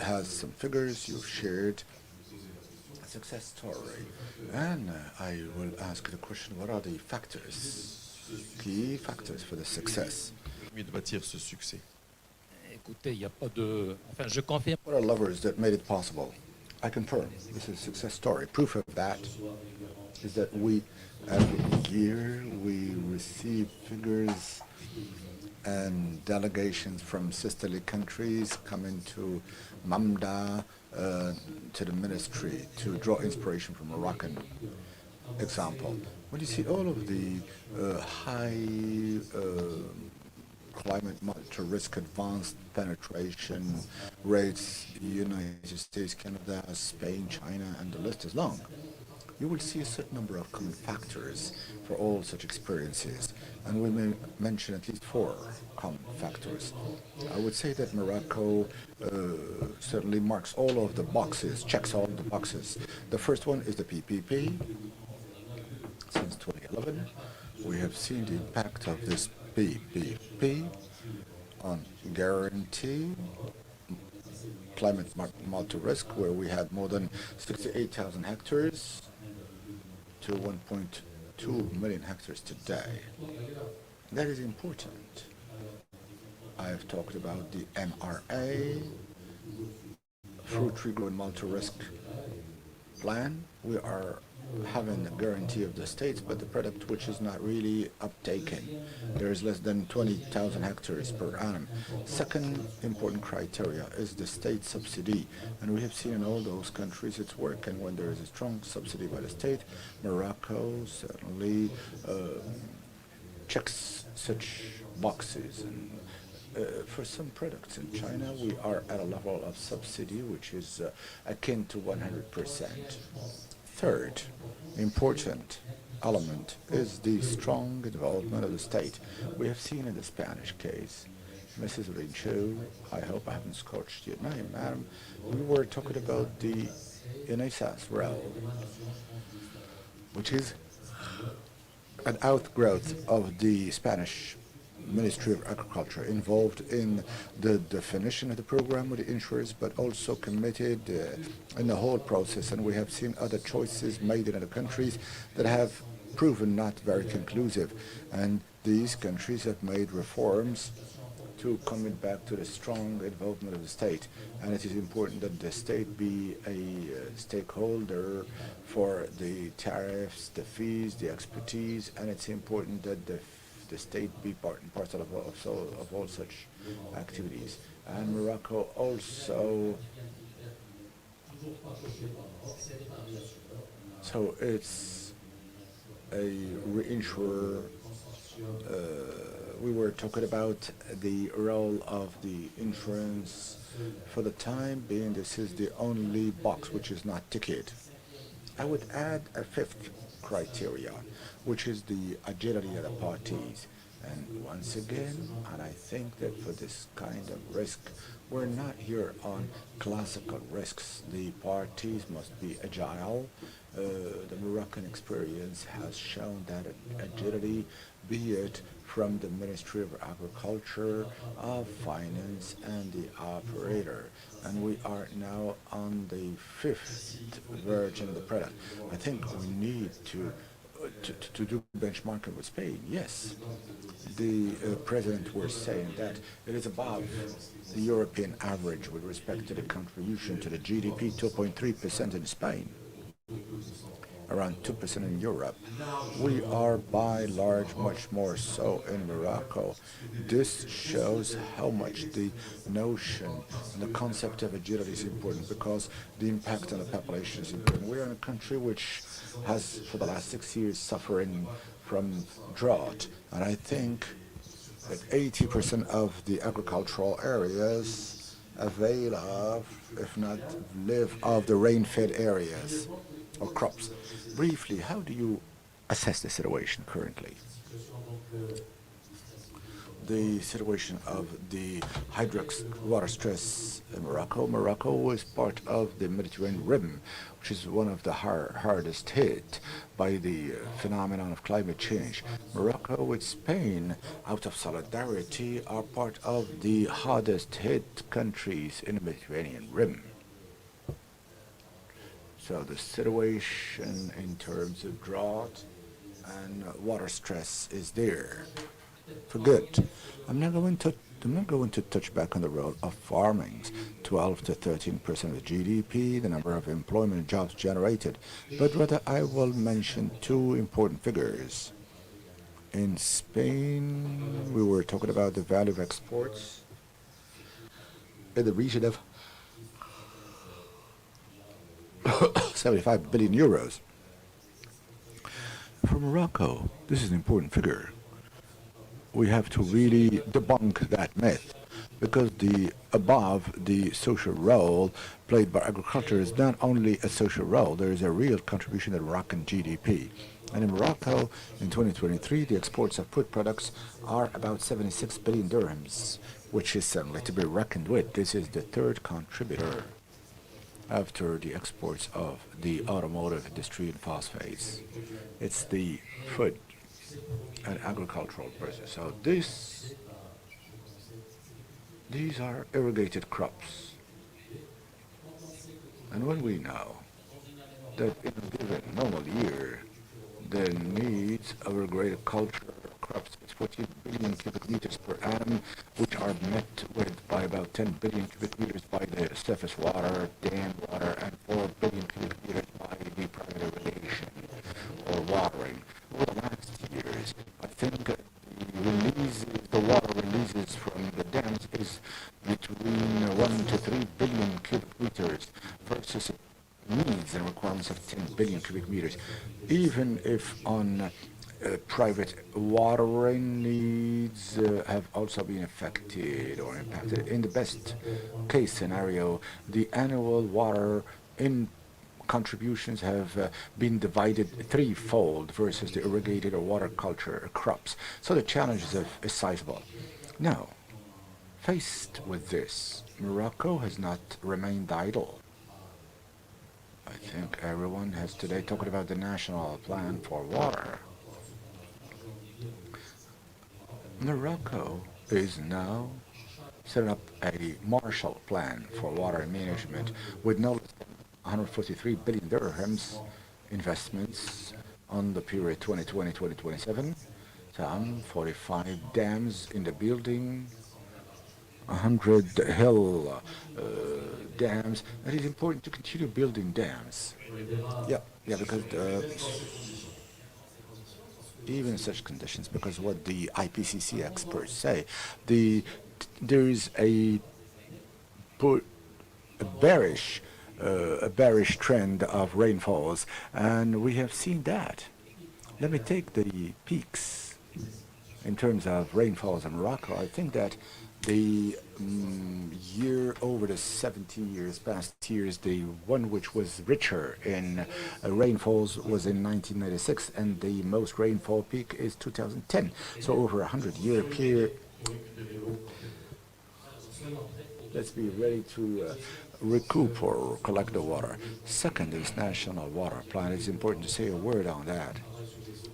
has some figures you've shared, a success story. And I will ask the question, what are the factors, key factors for the success? De bâtir ce succès. Écoutez, il n'y a pas de... Enfin, je confirme. What are levers that made it possible? I confirm, this is a success story. Proof of that is that every year we receive figures and delegations from sisterly countries coming to Mamda, to the ministry, to draw inspiration from Moroccan example. When you see all of the high climate multi-risk advanced penetration rates, United States, Canada, Spain, China, and the list is long, you will see a certain number of common factors for all such experiences. And we may mention at least 4 common factors. I would say that Morocco certainly marks all of the boxes, checks all the boxes. The first one is the PPP. Since 2011, we have seen the impact of this PPP on guarantee climate multi-risk, where we had more than 68,000 hectares to 1.2 million hectares today. That is important. I have talked about the MRA, fruit tree growing multi-risk plan. We are having a guarantee of the state, but the product which is not really uptaken. There is less than 20,000 hectares per annum. Second important criteria is the state subsidy, and we have seen in all those countries it's working when there is a strong subsidy by the state. Morocco certainly checks such boxes, and for some products in China, we are at a level of subsidy which is akin to 100%. Third important element is the strong involvement of the state. We have seen in the Spanish case, Mrs. Rincho, I hope I haven't scorched your name, madam, we were talking about the INESA's role, which is an outgrowth of the Spanish Ministry of Agriculture, involved in the definition of the program with the insurers, but also committed in the whole process. And we have seen other choices made in other countries that have proven not very conclusive. And these countries have made reforms to coming back to the strong involvement of the state. And it is important that the state be a stakeholder for the tariffs, the fees, the expertise, and it's important that the state be part and parcel of all such activities. And Morocco also, so it's a reinsurer. We were talking about the role of the insurance. For the time being, this is the only box which is not ticket. I would add a fifth criteria, which is the agility of the parties. And once again, and I think that for this kind of risk, we're not here on classical risks. The parties must be agile. The Moroccan experience has shown that agility, be it from the Ministry of Agriculture, of Finance, and the operator. And we are now on the fifth version of the product. I think we need to do benchmarking with Spain. Yes, the president was saying that it is above the European average with respect to the contribution to the GDP, 2.3% in Spain, around 2% in Europe. We are by large much more so in Morocco. This shows how much the notion and the concept of agility is important, because the impact on the population is important. We are in a country which has for the last 6 years suffering from drought, and I think that 80% of the agricultural areas avail of, if not live of, the rain-fed areas or crops. Briefly, how do you assess the situation currently? The situation of the hydric water stress in Morocco. Morocco is part of the Mediterranean rim, which is one of the hardest hit by the phenomenon of climate change. Morocco with Spain, out of solidarity, are part of the hardest hit countries in the Mediterranean rim. So the situation in terms of drought and water stress is there for good. I'm not going to touch back on the role of farming, 12 to 13% of the GDP, the number of employment jobs generated, but rather I will mention two important figures. In Spain, we were talking about the value of exports in the region of 75 billion euros. For Morocco, this is an important figure. We have to really debunk that myth, because the social role played by agriculture is not only a social role, there is a real contribution to Moroccan GDP. And in Morocco, in 2023, the exports of food products are about 76 billion dirhams, which is certainly to be reckoned with. This is the third contributor after the exports of the automotive industry and phosphates. It's the food and agricultural process. So these are irrigated crops. And when we know that in a given normal year, the needs of irrigated culture crops is 14 billion cubic meters per annum, which are met with by about 10 billion cubic meters by the surface water, dam water, and 4 billion cubic meters by the private irrigation. for watering. Over the last years, I think the water releases from the dams is between 1 to 3 billion cubic meters versus needs and requirements of 10 billion cubic meters. Even if on private watering needs have also been affected or impacted. In the best case scenario, the annual water in contributions have been divided threefold versus the irrigated or water culture crops. So the challenge is sizable. Now, faced with this, Morocco has not remained idle. I think everyone has today talked about the national plan for water. Morocco is now setting up a Marshall Plan for water management with no less than 143 billion dirhams investments on the period 2020-2027. Some 45 dams in the building, 100 hill dams. It is important to continue building dams. Yeah, because even in such conditions, because what the IPCC experts say, there is a bearish trend of rainfalls, and we have seen that. Let me take the peaks in terms of rainfalls in Morocco. I think that the year over the 17 years, past years, the one which was richer in rainfalls was in 1996, and the most rainfall peak is 2010. So over a 100-year period, let's be ready to recoup or collect the water. Second is national water plan. It's important to say a word on that.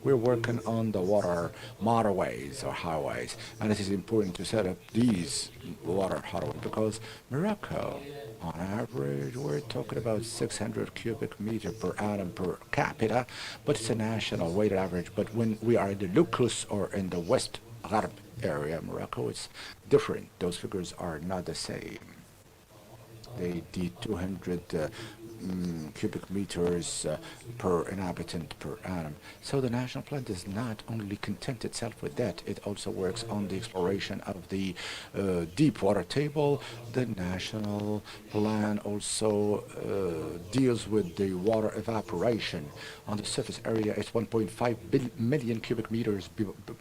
We're working on the water motorways or highways, and it is important to set up these water highways because Morocco, on average, we're talking about 600 cubic meter per annum per capita, but it's a national weighted average. But when we are in the Lucus or in the West Gharb area, Morocco, it's different. Those figures are not the same. The 200 cubic meters per inhabitant per annum. So the national plan does not only content itself with that, it also works on the exploration of the deep water table. The national plan also deals with the water evaporation. On the surface area, it's 1.5 million cubic meters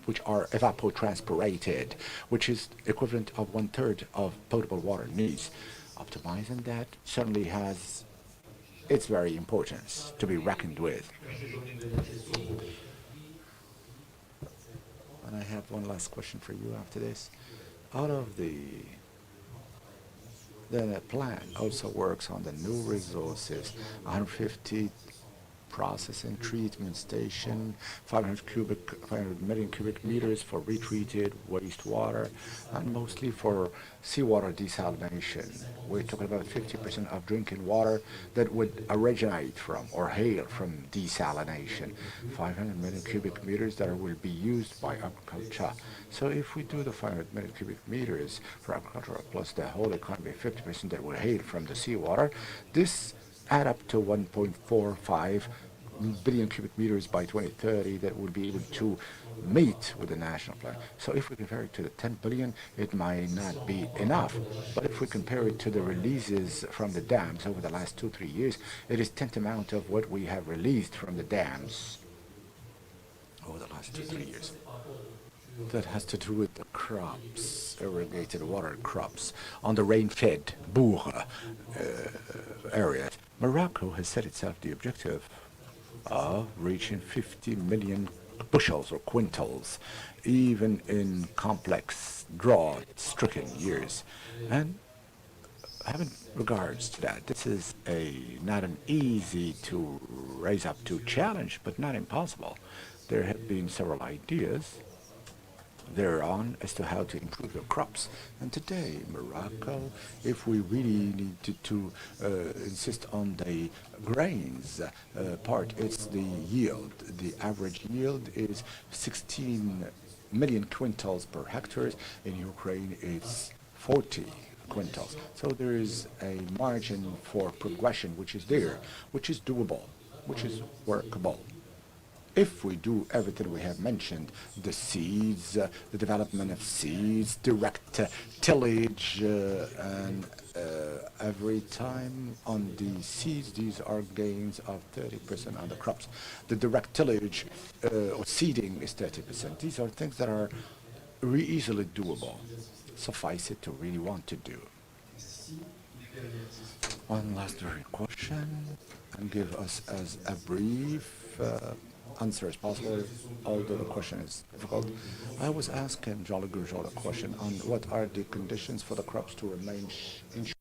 which are evapotranspirated, which is equivalent of 1/3 of potable water needs. Optimizing that certainly has its very importance to be reckoned with. And I have one last question for you after this. Out of the plan also works on the new resources, 150 processing treatment station, 500 million cubic meters for retreated wastewater, and mostly for seawater desalination. We're talking about 50% of drinking water that would originate from or hail from desalination. 500 million cubic meters that will be used by agriculture. So if we do the 500 million cubic meters for agriculture plus the whole economy, 50% that will hail from the seawater, this add up to 1.45 billion cubic meters by 2030 that will be able to meet with the national plan. So if we compare it to the 10 billion, it might not be enough. But if we compare it to the releases from the dams over the last 2-3 years, it is tantamount of what we have released from the dams over the last 2-3 years. That has to do with the crops, irrigated water crops, on the rain-fed Bourg area. Morocco has set itself the objective of reaching 50 million bushels or quintals, even in complex, drought-stricken years. And having regards to that, this is not an easy to raise up to challenge, but not impossible. There have been several ideas thereon as to how to improve your crops. And today, Morocco, if we really need to insist on the grains part, it's the yield. The average yield is 16 million quintals per hectare. In Ukraine, it's 40 quintals. So there is a margin for progression which is there, which is doable, which is workable. If we do everything we have mentioned, the seeds, the development of seeds, direct tillage, and every time on the seeds, these are gains of 30% on the crops. The direct tillage or seeding is 30%. These are things that are easily doable. Suffice it to really want to do. One last very question, and give us as a brief answer as possible, although the question is difficult. I was asking Jolly Gurjol a question on what are the conditions for the crops to remain insured.